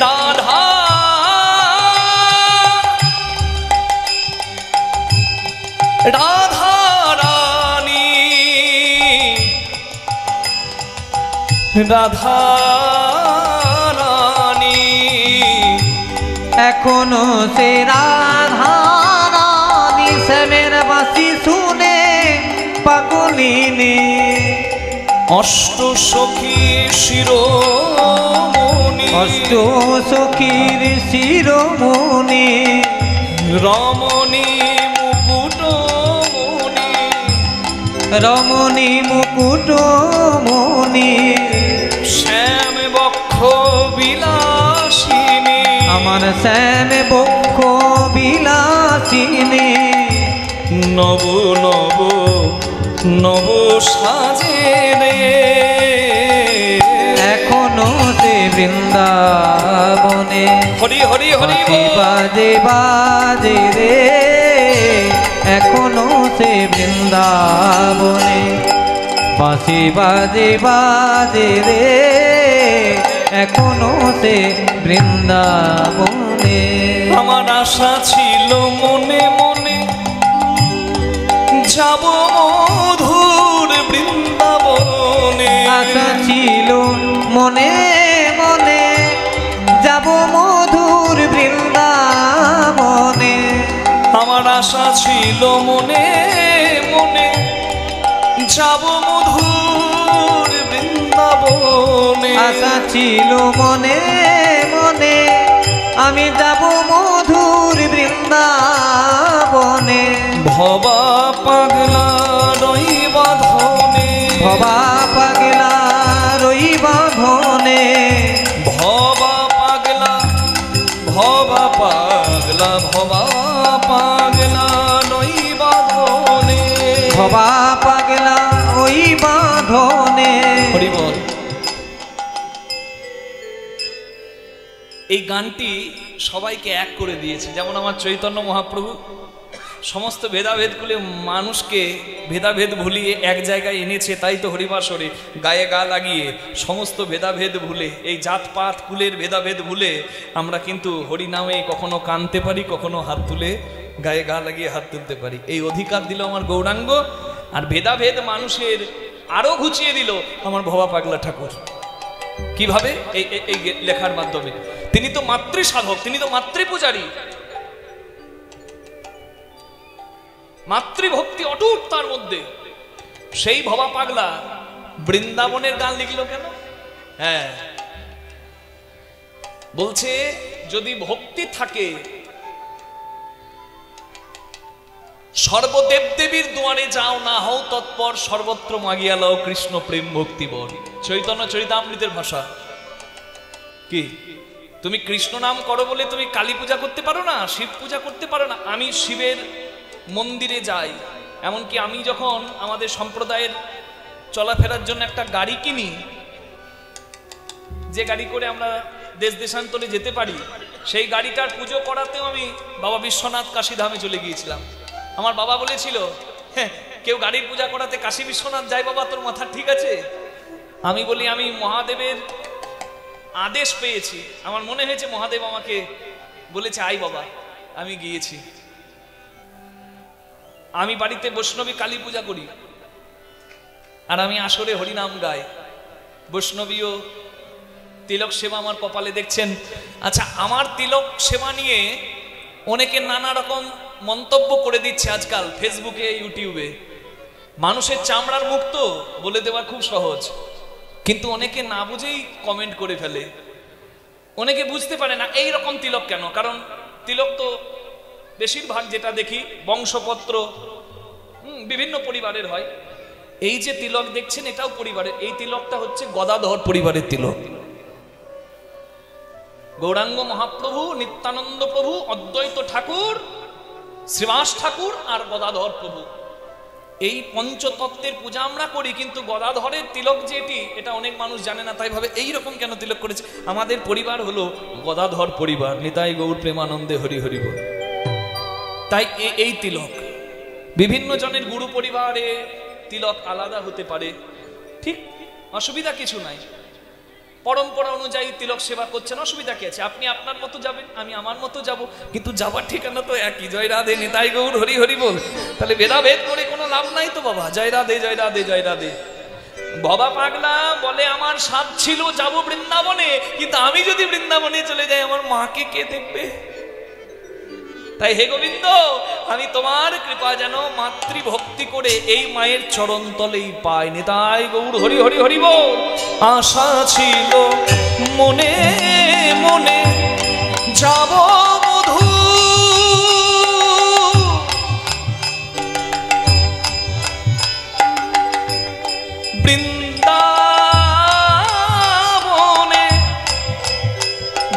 S1: রাধা রাধা রানী রাধা রানী,
S2: এখনো সে রাধা রানী শ্যামের বাঁশি শুনে পাগলিনী।
S1: অষ্ট সখী শিরোমণি,
S2: অষ্ট সখীর শিরোমণি,
S1: রমণী মুকুটমণি,
S2: রমণী মুকুটমণি,
S1: শ্যাম বক্ষ বিলাসিনী,
S2: আমার শ্যাম বক্ষ বিলাসিনী
S1: নব নব নব সাজে রে
S2: এখনো সে বৃন্দাবনে
S1: হরি হরি হরি
S2: বাজে বাজে রে এখনো সে বৃন্দাবনে বাঁশি বাজে বাজে রে এখনো সে বৃন্দাবনে
S1: আমার আশা ছিল মনে মনে যাব মধুর বৃন্দাবনে
S2: আশা ছিল মনে মনে যাব মধুর বৃন্দাবনে
S1: আমার আশা ছিল মনে মনে যাব মধুর বৃন্দাবনে
S2: আশা ছিল মনে মনে আমি যাব মধুর বৃন্দাবনে
S1: ভবা পাগলা রই বাঁধনে
S2: ভবা পাগলা রই বাঁধনে
S1: ভবা পাগলা ভবা পাগলা ভবা পাগলা রই বাঁধনে
S2: ভবা পাগলা ওই বাঁধনে
S1: হরি বল। এই গানটি সবাইকে এক করে দিয়েছে, যেমন আমার চৈতন্য মহাপ্রভু সমস্ত ভেদাভেদগুলো মানুষকে ভেদাভেদ ভুলিয়ে এক জায়গায় এনেছে। তাই তো হরিবাসরে গায়ে গা লাগিয়ে সমস্ত ভেদাভেদ ভুলে, এই জাতপাত কুলের ভেদাভেদ ভুলে আমরা কিন্তু হরিনামে কখনো কানতে পারি, কখনো হাত তুলে গায়ে গা লাগিয়ে হাত তুলতে পারি। এই অধিকার দিল আমার গৌরাঙ্গ। আর ভেদাভেদ মানুষের আরো ঘুচিয়ে দিল আমার ভবা পাগলা ঠাকুর। কিভাবে? এই লেখার মাধ্যমে। তিনি তো মাতৃ সাধক, তিনি তো মাতৃ পূজারী, মাতৃভক্তি অটুট তার মধ্যে। সেই ভবা পাগলা বৃন্দাবনের গান লিখল কেন? হ্যাঁ, বলছে যদি ভক্তি থাকে সর্বদেব দেবীর দুয়ারে যাও, না হও তৎপর সর্বত্র মাগিয়া লও কৃষ্ণ প্রেম ভক্তি বর। চৈতন্য চরিতামৃতের ভাষা। কি তুমি কৃষ্ণ নাম করো বলে তুমি কালী পূজা করতে পারো না, শিব পূজা করতে পারো না? আমি শিবের মন্দিরে যাই, এমনকি আমি যখন আমাদের সম্প্রদায়ের চলাফেরার জন্য একটা গাড়ি কিনি, যে গাড়ি করে আমরা দেশ দেশান্তরে যেতে পারি, সেই গাড়িটার পুজো করাতেও আমি বাবা বিশ্বনাথ কাশীধামে চলে গিয়েছিলাম। আমার বাবা বলেছিল, হ্যাঁ, কেউ গাড়ির পূজা করাতে কাশী বিশ্বনাথ যায় বাবা, তোর মাথা ঠিক আছে? আমি বলি আমি মহাদেবের আদেশ পেয়েছি, আমার মনে হয়েছে মহাদেব আমাকে বলেছে আই বাবা, আমি গিয়েছি। আমি বাড়িতে বৈষ্ণবী কালী পূজা করি, আর আমি আসরে হরিনাম গাই। বৈষ্ণবীও তিলক সেবা আমার কপালে দেখছেন। আচ্ছা, আমার তিলক সেবা নিয়ে অনেকে নানা রকম মন্তব্য করে দিচ্ছে আজকাল ফেসবুকে, ইউটিউবে। মানুষের চামড়ার মুখ তো বলে দেওয়া খুব সহজ, কিন্তু অনেকে না বুঝেই কমেন্ট করে ফেলে। অনেকে বুঝতে পারে না এই রকম তিলক কেন, কারণ তিলক তো বেশিরভাগ যেটা দেখি বংশপত্র বিভিন্ন পরিবারের হয়। এই যে তিলক দেখছেন এটাও পরিবারের। এই তিলকটা হচ্ছে গদাধর পরিবারের তিলক। গৌরাঙ্গ মহাপ্রভু, নিত্যানন্দ প্রভু, অদ্বৈত ঠাকুর, শ্রীবাস ঠাকুর আর গদাধর প্রভু, এই পঞ্চতত্ত্বের পূজা আমরা করি, কিন্তু গদাধরের তিলক যেটি এটা অনেক মানুষ জানে না। তাই ভাবে এইরকম কেন তিলক করেছে। আমাদের পরিবার হলো গদাধর পরিবার। নিতাই গৌর প্রেমানন্দে হরি হরি বল। তাই এই তিলক বিভিন্ন জনের গুরু পরিবারে তিলক আলাদা হতে পারে, ঠিক, অসুবিধা কিছু নাই। পরম্পরা অনুযায়ী তিলক সেবা করছেন, অসুবিধা কি আছে? আপনি আপনার মতো যাবেন, আমি আমার মতো যাব, কিন্তু যাবার ঠিকানা তো একই। জয় রাধে, নিতাই গৌর হরি হরি বল। তাহলে ভেদাভেদ করে কোনো লাভ নাই তো বাবা। জয় রাধে, জয় রাধে, জয় রাধে। ভবা পাগলা বলে আমার সাধ ছিল যাব বৃন্দাবনে, কিন্তু আমি যদি বৃন্দাবনে চলে যাই আমার মাকে কে দেখবে? তাই হে গোবিন্দ, আমি তোমার কৃপা যেন মাতৃভক্তি করে এই মায়ের চরণ তলেই পাই। নিতাই গৌর হরি হরি হরি বল। আশা ছিল মনে মনে যাব মধু বৃন্দাবনে,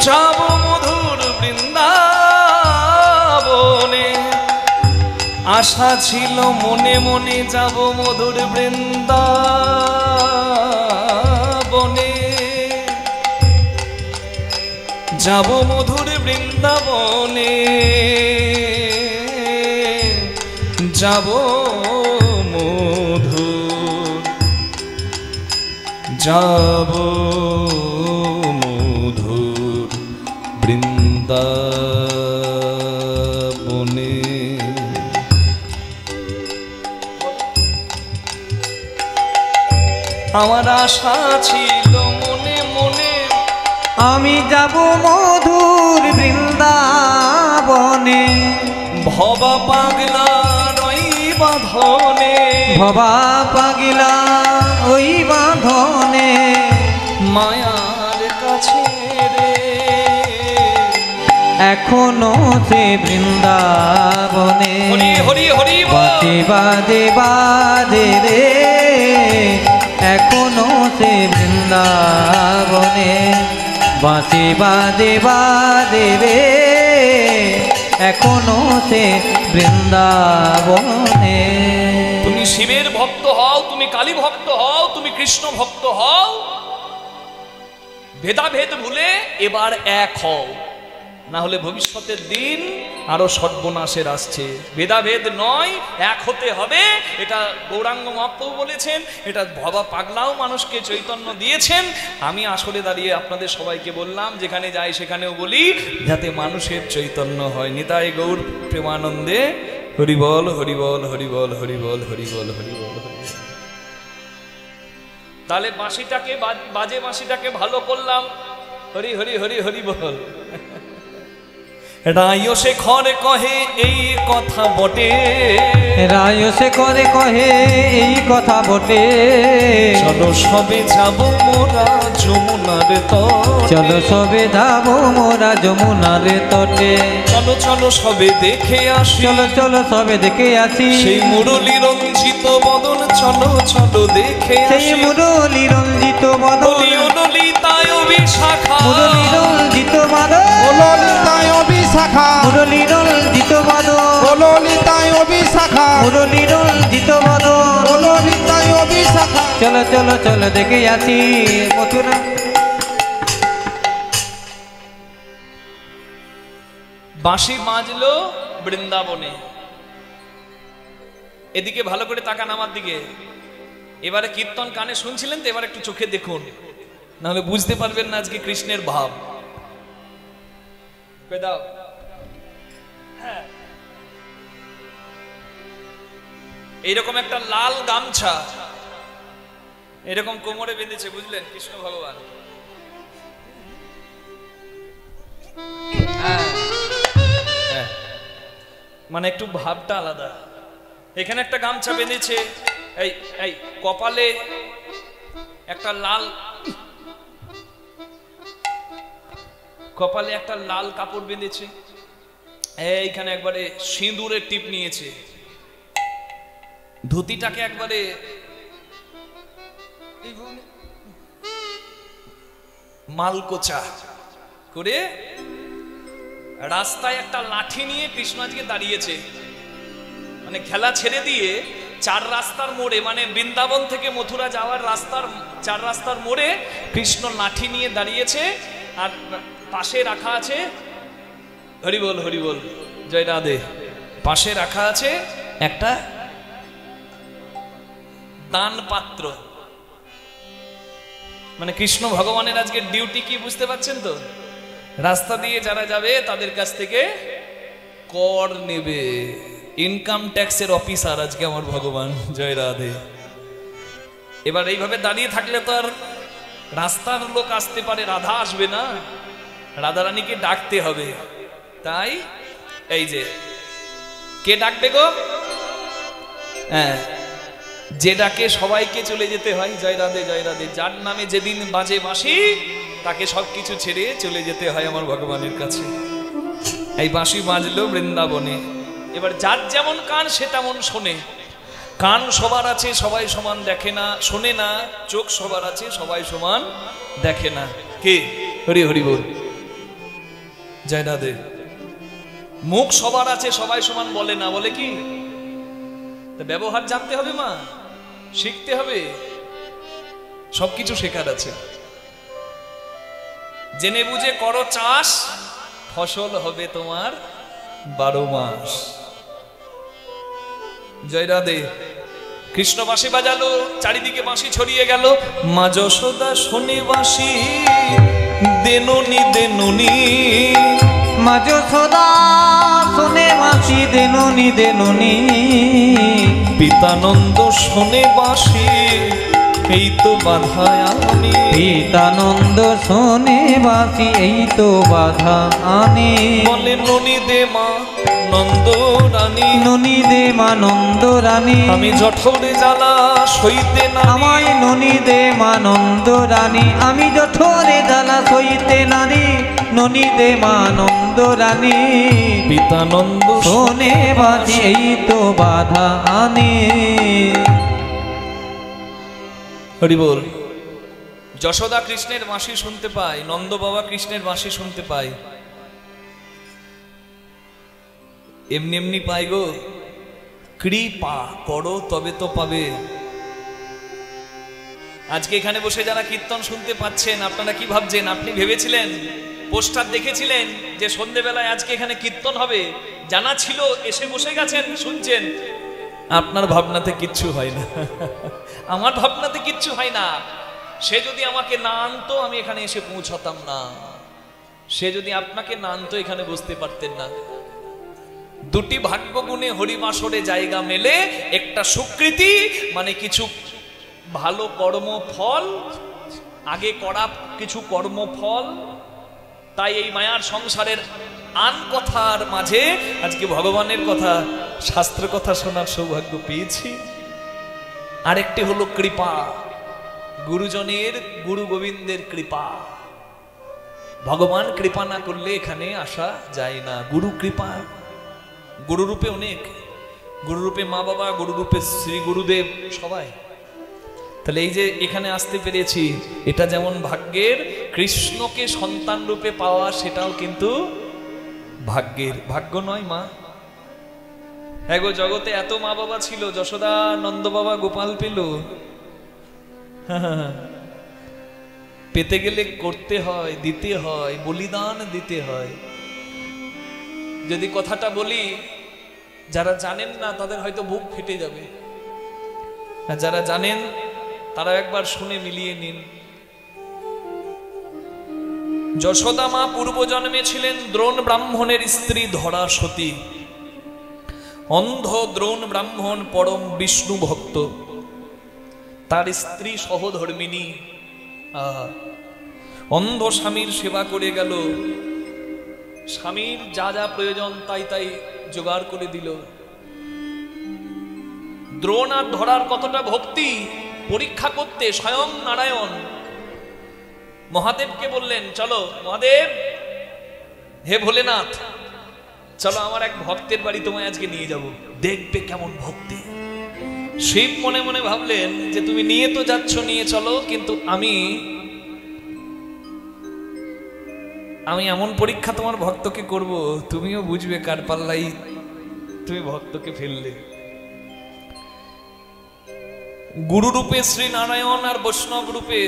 S1: যাব মধুর আশা ছিল মনে মনে যাব মধুর বৃন্দাবনে, যাব মধুর বৃন্দাবনে, যাব মধুর, যাব মধুর বৃন্দাবনে। আমার আশা ছিল মনে মনে,
S2: আমি যাব মধুর বৃন্দাবনে,
S1: ভবা পাগলা ওই বাঁধনে,
S2: ভবা পাগলা ওই বাঁধনে,
S1: মায়ার কাছে রে
S2: এখনো সে বৃন্দাবনে,
S1: হরি হরি হরি
S2: বাজে বাজে বাজে রে, এখনো সে বৃন্দাবনে, বাজে বাজে বাজে রে, এখনো সে বৃন্দাবনে।
S1: তুমি শিবের ভক্ত হও, তুমি কালী ভক্ত হও, তুমি কৃষ্ণ ভক্ত হও, ভেদাভেদ ভুলে এবার এক হও, না হলে ভবিষ্যতের দিন আরো সর্বনাশের আসছে। ভেদাভেদ নয়, এক হতে হবে। এটা গৌরাঙ্গ মহাপ্রভু বলেছেন, এটা ভবা পাগলাও মানুষকে চৈতন্য দিয়েছেন। আমি আসলে দাঁড়িয়ে আপনাদের সবাইকে বললাম, যেখানে যাই সেখানেও বলি, যাতে মানুষের চৈতন্য হয়। নিতাই গৌর প্রেমানন্দে হরিবল হরিবল হরিবল হরিবল হরিবল হরিবল হরিবল। তাহলে বাঁশিটাকে বাজে বাঁশিটাকে ভালো করলাম, হরি হরি হরি হরি বল। রায় সে খরে কহে এই কথা বটে,
S2: রায় সে করে কহে এই কথা বটে,
S1: চলো সবে যাব মোরা যমুনার তটে,
S2: চলো সবে যাব মোরা যমুনার তটে,
S1: চলো চলো সবে দেখে আসি,
S2: চলো চলো সবে দেখে আসি,
S1: সেই মুরলী রঞ্জিত বদন, চলো চলো দেখে
S2: সেই
S1: আসি,
S2: মুরলী রঞ্জিত বদন,
S1: ললিতায় বিশাখা,
S2: মুরলী রঞ্জিত বদন,
S3: ললিতায় বিশাখা,
S2: মুরলী রঞ্জিত বদন,
S3: ললিতায় বিশাখা,
S2: মুরলী রঞ্জিত বদন,
S3: ললিতায় বিশাখা।
S2: চলো চলো চলো দেখে আসি মথুরা।
S1: বাঁশি বাজলো বৃন্দাবনে। এদিকে ভালো করে তাকান আমার দিকে। এবারে কীর্তন কানে শুনছিলেন তো, এবার একটু চোখে দেখুন, নাহলে বুঝতে পারবেন না আজকে কৃষ্ণের ভাব। দাও এইরকম একটা লাল গামছা এরকম কোমরে বেঁধেছে, বুঝলেন, কৃষ্ণ ভগবান। মানে একটু ভাবটা আলাদা। এখানে একটা গামছা বেঁধেছে, এই এই কপালে একটা লাল, কপালে একটা লাল কাপড় বেঁধেছে, এইখানে একবারে সিঁদুরের টিপ নিয়েছে, ধুতিটাকে একবারে মালকোচা করে রাস্তায় একটা লাঠি নিয়ে কৃষ্ণ আজকে দাঁড়িয়েছে। মানে খেলা ছেড়ে দিয়ে চার রাস্তার মোড়ে, মানে বৃন্দাবন থেকে মথুরা যাওয়ার রাস্তার চার রাস্তার মোড়ে কৃষ্ণ লাঠি নিয়ে দাঁড়িয়েছে, আর পাশে রাখা আছে, হরিবল হরিবল জয় রাধে, পাশে রাখা আছে একটা দান পাত্র। মানে কৃষ্ণ ভগবানের আজকে ডিউটি কি বুঝতে পারছেন তো? রাস্তা দিয়ে যারা যাবে তাদের কাছ থেকে কর নেবে, ইনকাম ট্যাক্সের অফিসার আজকে আমার ভগবান, জয় রাধে। এবার এইভাবে দাঁড়িয়ে থাকলে তো আর রাস্তার লোক আসতে পারে, রাধা আসবে না, রাধারানীকে ডাকতে হবে। তাই এই যে কে ডাকবে গো? হ্যাঁ, যে ডাকে সবাইকে চলে যেতে হয়, জয় রাধে জয় রাধে। যার নামে যেদিন বাজে বাঁশি তাকে সবকিছু ছেড়ে চলে যেতে হয় আমার ভগবানের কাছে। এই বাঁশি বাজলো বৃন্দাবনে। এবার যার যেমন কান সে তেমন শোনে। কান সবার আছে, সবাই সমান দেখে না, শোনে না। চোখ সবার আছে, সবাই সমান দেখে না। কে? হরি হরি বল, জয় রাধে। মুখ সবার আছে, সবাই সমান বলে না। বলে কি? তা ব্যবহার জানতে হবে মা, শিখতে হবে, সবকিছু শেখার আছে। জেনে বুঝে করো চাষ, ফসল হবে তোমার 12 মাস। জয় রাধে। কৃষ্ণ বাঁশি বাজালো, চারিদিকে বাঁশি ছড়িয়ে গেল। মা যশোদা শোনে বাঁশি, দেনুনি দেনুনি।
S2: মা যশোদা শোনে বাঁশি, দেনুনি দেনুনি।
S1: পিতানন্দ শোনে বাঁশি, এই তো বাধা আনি।
S2: পিতানন্দ শোনে বাঁশি, এই তো বাধা আনি।
S1: বলে ননি দে মা নন্দ রানী,
S2: ননি দে মা নন্দ রানী।
S1: আমি জঠরে জ্বালা সইতে না।
S2: আমায় ননি দে মা নন্দ রানী, আমি জঠরে জ্বালা সইতে নারী। ননি দে মা নন্দ রানী।
S1: পিতানন্দ
S2: শোনে বাঁশি, এই তো বাধা আনে।
S1: হরি বল। যশোদা কৃষ্ণের বাঁশি শুনতে পায়, নন্দ বাবা কৃষ্ণের বাঁশি শুনতে পায়। এমনি এমনি পাই গো, কৃপা করো তবে তো পাবে। আজকে এখানে বসে যারা কীর্তন শুনতে পাচ্ছেন, আপনারা কি ভাবছেন? আপনি ভেবেছিলেন, পোস্টার দেখেছিলেন যে সন্ধ্যেবেলায় আজকে এখানে কীর্তন হবে, জানা ছিল, এসে বসে গেছেন, শুনছেন? আপনার ভাবনাতে কিচ্ছু হয় না, আমার ভাবনাতে কিচ্ছু হয় না। সে যদি আমাকে না আনতো আমি এখানে এসে পৌঁছাতাম না, সে যদি আপনাকে না আনতো এখানে বসতে পারতেন না। দুটি ভাগ্য গুণে হরিবাসরে জায়গা মেলে, একটা স্বীকৃতি মানে কিছু ভালো কর্মফল, আগে করা কিছু কর্মফল। তাই এই মায়ার সংসারের আন কথার মাঝে আজকে ভগবানের কথা, শাস্ত্র কথা শোনার সৌভাগ্য পেয়েছি। আরেকটি হলো কৃপা, গুরুজনের, গুরু গোবিন্দের কৃপা। ভগবান কৃপা না করলে এখানে আসা যায় না। গুরু কৃপা, গুরুরূপে অনেক, গুরুরূপে মা বাবা, গুরুরূপে শ্রী গুরুদেব, সবাই। তাহলে এই যে এখানে আসতে পেরেছি, এটা যেমন ভাগ্যের, কৃষ্ণকে সন্তান রূপে পাওয়া সেটাও কিন্তু ভাগ্যের। ভাগ্য নয় মা? হ্যাঁ গো, জগতে এত মা বাবা ছিল, যশোদা নন্দ বাবা গোপাল পেল। পেতে গেলে করতে হয়, দিতে হয়, বলিদান দিতে হয়। যদি কথাটা বলি, যারা জানেন না তাদের হয়তো বুক ফেটে যাবে, আর যারা জানেন তারা একবার শুনে মিলিয়ে নিন। যশোদা মা পূর্বজন্মে ছিলেন দ্রোণ ব্রাহ্মণের স্ত্রী ধরা সতী। অন্ধ দ্রোণ ব্রাহ্মণ পরম বিষ্ণু ভক্ত, তার স্ত্রী সহধর্মিনী। অন্ধ স্বামীর সেবা করে গেল, স্বামীর যা যা প্রয়োজন তাই তাই জোগাড় করে দিল। দ্রোণ আর ধরার কতটা ভক্তি পরীক্ষা করতে স্বয়ং নারায়ণ মহাদেবকে বললেন, চলো মহাদেব, হে ভোলেনাথ, চলো আমার এক ভক্তের বাড়ি, তোমায় আজকে নিয়ে যাব, দেখবে কেমন ভক্তি। শিব মনে মনে ভাবলেন যে তুমি নিয়ে তো যাচ্ছ, নিয়ে চলো, কিন্তু আমি এমন পরীক্ষা তোমার ভক্তকে করব, তুমিও বুঝবে কার পাল্লাই তুমি ভক্তকে ফেললে। গুরু রূপে শ্রী নারায়ণ আর বৈষ্ণব রূপে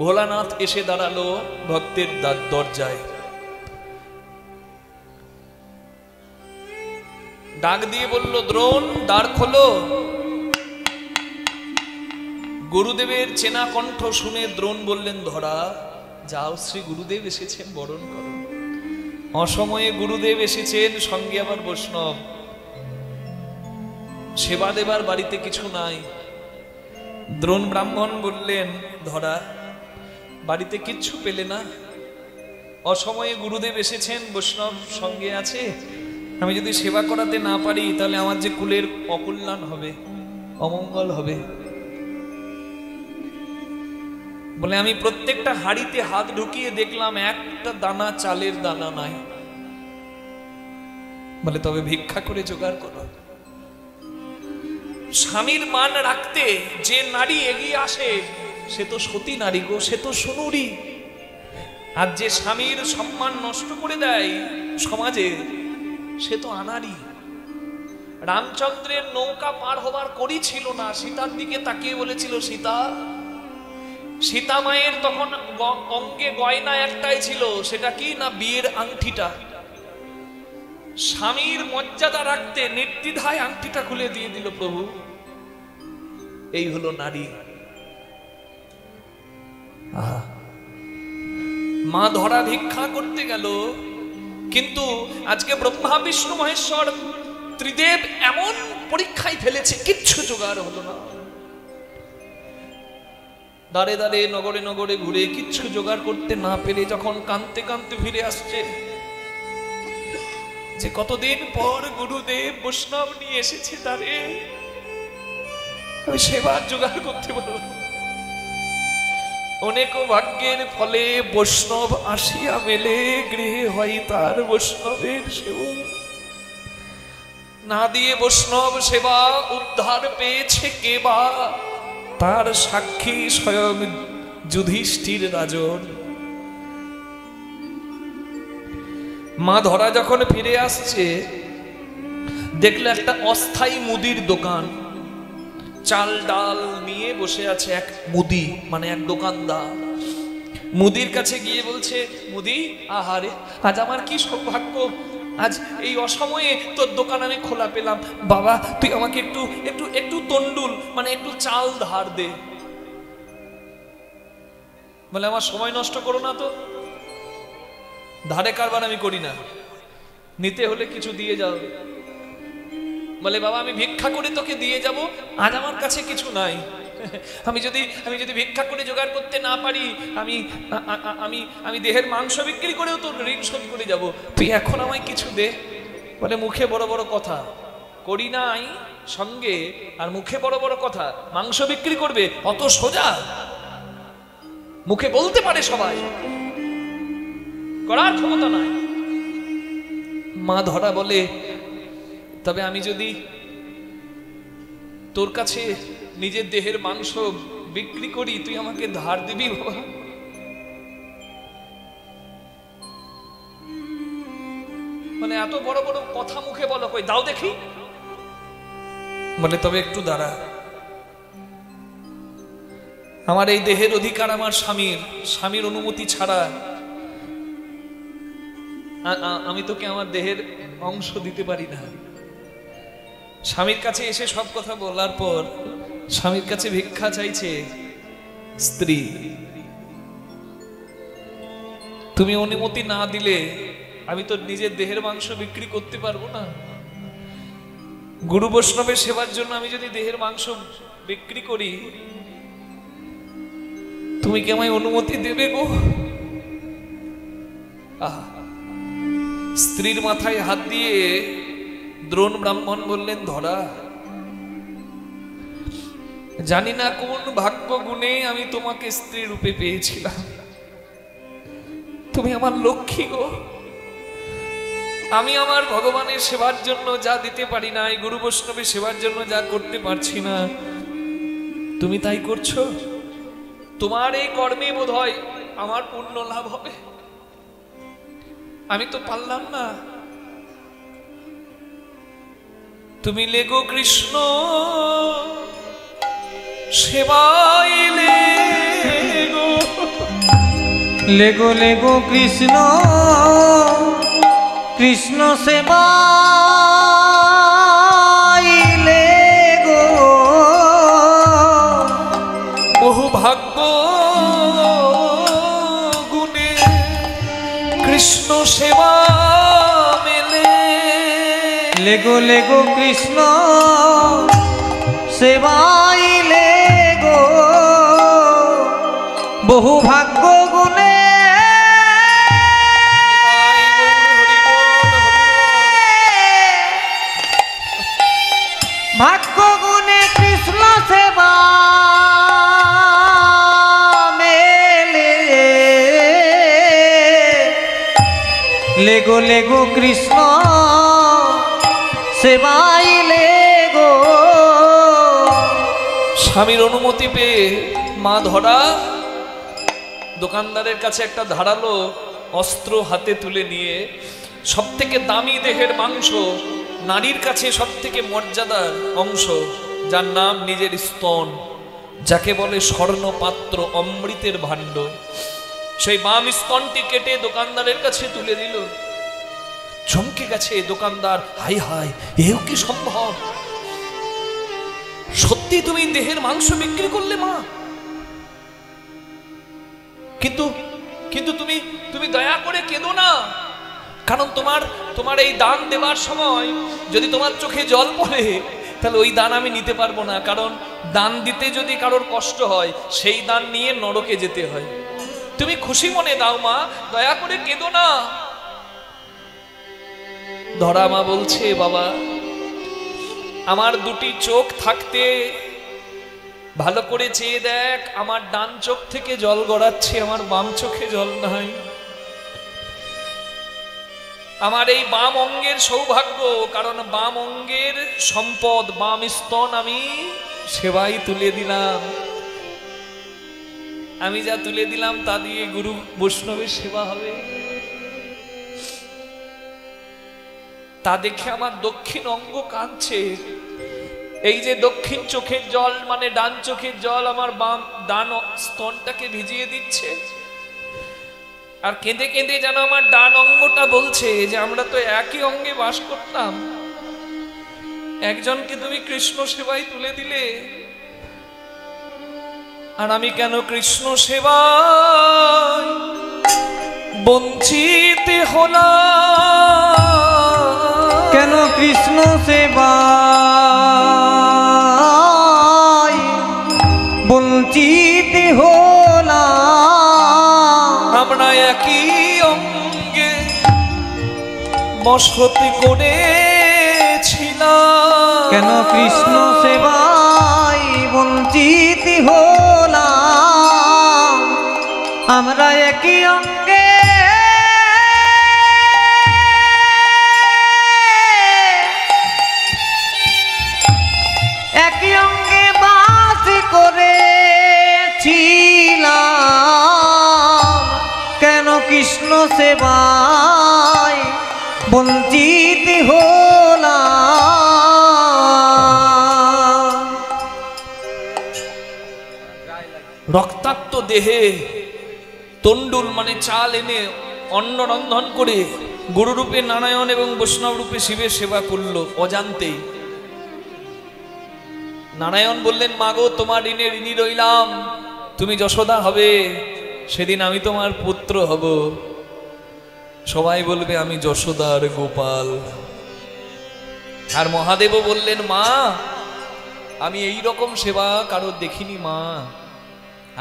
S1: ভোলানাথ এসে দাঁড়ালো ভক্তের দরজায়। ডাক দিয়ে বলল, দ্রোণ দ্বার খোলো। গুরুদেবের চেনা কণ্ঠ শুনে দ্রোণ বললেন, ধরা যাও, শ্রী গুরুদেব এসেছেন, বরণ করো। অসময়ে গুরুদেব এসেছেন, সঙ্গে আবার বৈষ্ণব। সেবা দেবার বাড়িতে কিছু নাই। দ্রোণ ব্রাহ্মণ বললেন, ধরা বাড়িতে কিচ্ছু পেলে না? অসময়ে গুরুদেব এসেছেন, বৈষ্ণব সঙ্গে আছে, আমি যদি সেবা করাতে না পারি তাহলে আমার যে কুলের অকল্যাণ হবে, অমঙ্গল হবে। বলে, আমি প্রত্যেকটা হাড়িতে হাত ঢুকিয়ে দেখলাম একটা দানা চালের দানা নাই। বলে, তবে ভিক্ষা করে জোগাড় করো। স্বামীর মান রাখতে যে নারী এগিয়ে আসে সে তো সতী নারী গো, সে তো সুনুরি। আর যে স্বামীর সম্মান নষ্ট করে দেয় সমাজে, সে তো আনারি। রামচন্দ্রের নৌকা পার হবার করি ছিল না, সীতার দিকে তাকিয়ে বলেছিল, সীতা। সীতা মায়ের তখন অঙ্গে গয়না একটাই ছিল, সেটা কি না বিয়ের আংটিটা। স্বামীর মর্যাদা রাখতে নির্দ্বিধায় আংটিটা খুলে দিয়ে দিল প্রভু। এই হলো নারী। মা ধরা ভিক্ষা করতে গেল, কিন্তু আজকে ব্রহ্মা বিষ্ণু মহেশ্বর ত্রিদেব এমন পরীক্ষায় ফেলেছে, কিচ্ছু জোগাড় হলো না। দাঁড়ে দাঁড়ে নগরে নগরে ঘুরে কিচ্ছু জোগাড় করতে না পেরে যখন কাঁদতে কাঁদতে ফিরে আসছে, যে কতদিন পর গুরুদেব বৈষ্ণব নিয়ে এসেছে, তারে আমি সেবার জোগাড় করতে পারব। অনেক ভাগ্যের ফলে বৈষ্ণব আসিয়া মেলে, গৃহে হয় তার বৈষ্ণবের সেবা। না দিয়ে বৈষ্ণব সেবা উদ্ধার পেয়েছে কেবা, তার সাক্ষী স্বয়ং যুধিষ্ঠির রাজন। মা ধরা যখন ফিরে আসছে, দেখলো একটা অস্থায়ী মুদির দোকান, চাল ডাল নিয়ে বসে আছে এক মুদি, মানে এক দোকানদার। মুদির কাছে গিয়ে বলছে, মুদি, আহারে আজ আমার কি সৌভাগ্য, আজ এই অসময়ে তোর দোকান আমি খোলা পেলাম। বাবা, তুই আমাকে একটু একটু একটু তন্ডুল, মানে একটু চাল ধার দে। বলে, আমার সময় নষ্ট করো না তো, ধারে কারবার আমি করি না, নিতে হলে কিছু দিয়ে যাও। বলে, বাবা আমি ভিক্ষা করে তোকে দিয়ে যাব, আজ আমার কাছে কিছু নাই। আমি যদি ভিক্ষা করে জোগাড় করতে না পারি, আমি আমি আমি দেহের মাংস বিক্রি করেও তোর ঋণ শোধ করে যাব, তুই এখন আমায় কিছু দে। বলে, মুখে বড় বড় কথা, করি নাই সঙ্গে আর মুখে বড় বড় কথা, মাংস বিক্রি করবে অত সোজা? মুখে বলতে পারে সবাই, করার ক্ষমতা নাই। মা ধরা বলে, তবে আমি যদি তোর কাছে নিজের দেহের মাংস বিক্রি করি, তুই আমাকে ধার দিবি বাবা? মানে এত বড় বড় কথা মুখে বলো, কই দাও দেখি। বলে, তবে একটু দাঁড়া, আমার এই দেহের অধিকার আমার স্বামীর অনুমতি ছাড়া আমি তোকে আমার দেহের অংশ দিতে পারি না। স্বামীর কাছে এসে সব কথা বলার পর স্বামীর কাছে ভিক্ষা চাইছে স্ত্রী। তুমি অনুমতি না দিলে আমি তো নিজের দেহের মাংস বিক্রি করতে পারবো না। গুরু বৈষ্ণবের সেবার জন্য আমি যদি দেহের মাংস বিক্রি করি, তুমি কি আমায় অনুমতি দেবে গো? আহা, স্ত্রীর মাথায় হাত দিয়ে দ্রোণ ব্রাহ্মণ বললেন, ধরা, জানি না কোন ভাগ্য গুণে আমি তোমাকে স্ত্রী রূপে পেয়েছিলাম, তুমি আমার লক্ষ্মী গো। আমি আমার ভগবানের সেবার জন্য যা দিতে পারি না, এই গুরু বৈষ্ণবের সেবার জন্য যা করতে পারছি না, তুমি তাই করছো। তোমার এই কর্মে বোধ হয় আমার পুণ্য লাভ হবে, আমি তো পারলাম না। তুমি লেগো কৃষ্ণ সেবাই লেগো,
S2: লেগো লেগো কৃষ্ণ কৃষ্ণ সেবাই লেগো,
S1: বহু ভাগ্য গুণে কৃষ্ণ সেবা মেলে।
S2: লেগো লেগো কৃষ্ণ সেবাই লেগো, বহু ভাগ্য গুণে ভাগ্য গুণে কৃষ্ণ সেবা মেলে। লেগো লেগো কৃষ্ণ সেবাই লেগো।
S1: স্বামীর অনুমতি পেয়ে মা ধরা দোকানদারের কাছে একটা ধারালো অস্ত্র হাতে তুলে নিয়ে সব থেকে দামি দেহের মাংস নারীর কাছে সব থেকে মর্যাদার অংশ, যার নাম নিজের স্তন, যাকে বলে স্বর্ণ পাত্র, অমৃতের ভাণ্ড, সেই বাম স্তনটি কেটে দোকানদারের কাছে তুলে দিল। চমকে গেছে দোকানদার, হাই হাই, এও কি সম্ভব? সত্যি তুমি দেহের মাংস বিক্রি করলে মা? কিন্তু কিন্তু তুমি তুমি দয়া করে কেঁদো না, কারণ তোমার এই দান দেওয়ার সময় যদি তোমার চোখে জল পড়ে তাহলে ওই দান আমি নিতে পারবো না, কারণ দান দিতে যদি কারোর কষ্ট হয় সেই দান নিয়ে নরকে যেতে হয়। তুমি খুশি মনে দাও মা, দয়া করে কেঁদো না। ধরা মা বলছে, বাবা আমার দুটি চোখ থাকতে ভালো করে চেয়ে দেখ, আমার ডান চোখ থেকে জল গড়াচ্ছে, আমার বাম চোখে জল নাই। আমার এই বাম অঙ্গের সৌভাগ্য, কারণ বাম অঙ্গের সম্পদ, বাম স্তন আমি সেবাই তুলে দিলাম। আমি যা তুলে দিলাম তা দিয়ে গুরু বৈষ্ণবের সেবা হবে। তা দেখে আমার দক্ষিণ অঙ্গ কাঁদছে। এই যে দক্ষিণ চোখের জল মানে ডান চোখের জল আমার বাম ডান স্তনটাকে ভিজিয়ে দিচ্ছে, আর কেঁদে কেঁদে যেন আমার ডান অঙ্গটা বলছে যে আমরা তো একই অঙ্গে বাস করতাম, একজনকে তুমি কৃষ্ণ সেবায় তুলে দিলে, আর আমি কেন কৃষ্ণ সেবায় বঞ্চিত হলাম?
S2: কেন কৃষ্ণ সেবায় বঞ্চিত হলাম?
S1: আমরা একই অঙ্গে বসতি করেছিলাম,
S2: কেন কৃষ্ণ সেবায় বঞ্চিত হলাম? আমরা একই অঙ্গে বাস করেছিলাম, কেন কৃষ্ণ সেবায় বঞ্চিত হলাম?
S1: রক্তাক্ত দেহে তন্ডুল মানে চাল এনে অন্ন রন্ধন করে গুরুরূপে নারায়ণ এবং বৈষ্ণব রূপে শিবের সেবা করলো অজান্তেই। নারায়ণ বললেন, মাগো তোমার ঋণে ঋণী রইলাম, তুমি যশোদা হবে, সেদিন আমি তোমার পুত্র হব, সবাই বলবে আমি যশোদা আর গোপাল। আর মহাদেবও বললেন, মা আমি এই রকম সেবা কারোর দেখিনি মা,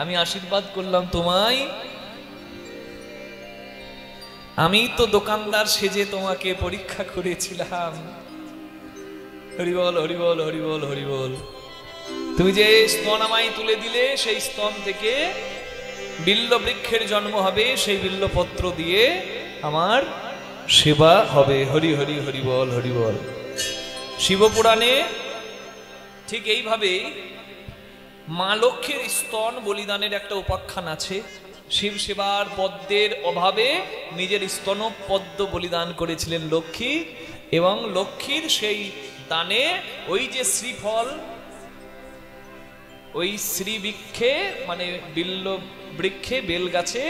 S1: আমি আশীর্বাদ করলাম তোমায়, আমি তো দোকানদার সেজে তোমাকে পরীক্ষা করেছিলাম। হরিবল হরিবল হরিবল হরিবল। তুমি যে স্তন আমায় তুলে দিলে, সেই স্তন থেকে বিল্ল বৃক্ষের জন্ম হবে, সেই বিল্লপত্র দিয়ে আমার সেবা হবে। হরি হরি হরিবল হরিবল। শিবপুরাণে ঠিক এইভাবে মা লক্ষ্মীর স্তন বলিদানের একটা উপাখ্যান আছে। শিব সেবার পদ্মের অভাবে নিজের স্তন পদ্ম বলিদান করেছিলেন লক্ষ্মী, এবং লক্ষ্মীর সেই দানে ওই যে শ্রীফল, ওই শ্রীবৃক্ষে মানে বিল্ল বৃক্ষে বেল গাছে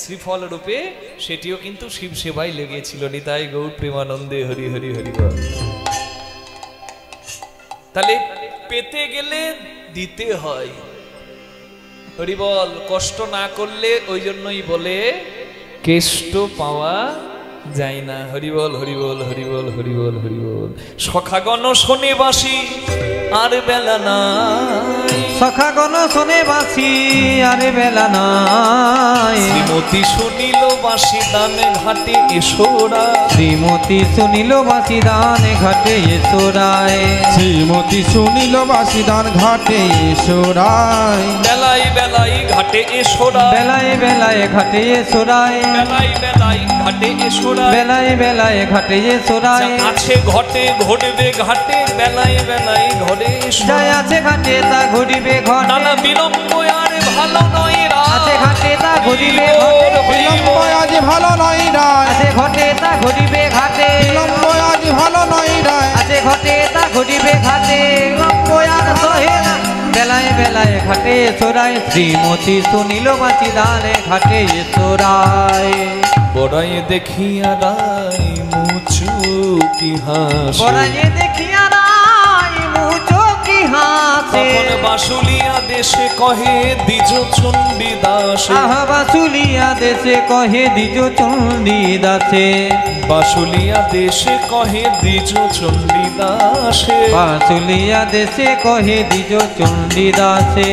S1: শ্রীফল রূপে সেটিও কিন্তু শিব সেবায় লেগেছিল। নিতাই গৌর প্রেমানন্দে হরি হরি হরি বল। তাহলে পেতে গেলে দিতে হয়, হরিবল। কষ্ট না করলে ওই জন্যই বলে কেষ্ট পাওয়া যায় না। হরিবল হরিবল হরিবল হরিবল হরিবল। সখাগণ শোনে বাসি আর বেলা নাই,
S2: সখাগণ শোনে বাসি আর বেলা নাই,
S1: শ্রীমতী শুনিল বাসি দানে ঘাটে এসোরা,
S2: শ্রীমতী শুনিল বাসি দান ঘাটে এসোরায়,
S3: শ্রীমতী শুনিল বাসি দান ঘাটে এসোরায়,
S1: বেলাই বেলাই ঘাটে এসোরা,
S2: বেলায় বেলায় ঘাটে এসোরায়,
S1: বেলাই বেলাই ঘাটে এসোরা,
S2: বেলায় বেলায় ঘাটে এসোরায়,
S1: আছে ঘটে ঘটবে ঘাটে, বেলাই বেলাই ঘরে
S2: যাই আছে ঘাটে তা ঘুরিবে ঘটে,
S1: নানা বিলম্ব আর ভালো নয়
S2: আছে ঘাটে তা ঘুরিবে
S3: বিলম্ব আজ ভালো নয় রায়,
S2: আছে ঘটে তা ঘুরিবে ঘাটে,
S3: বিলম্ব আজ ভালো নয় রায়,
S2: আছে করিবে ঘাটে বয়ান সহে না বেলায় বেলায় ঘাটে সোরায় শ্রীমতী সুনীল মাছি দানে ঘাটে সোরায়
S1: বড়াই দেখিয়া রাই মুচু কি হাসে
S2: বড়াইয়ে দেখিয়া রাই মুচো কি হাসে
S1: তখন বাসুলিয়া দেশে কহে দ্বিজ চণ্ডী দাসে
S2: আহা বাসুলিয়া দেশে কহে দ্বিজ চণ্ডী দাসে
S1: বাসুলিয়া দেশে কহে দ্বিজ চণ্ডী দাসে
S2: বাসুলিয়া দেশে কহে দ্বিজ চণ্ডী দাসে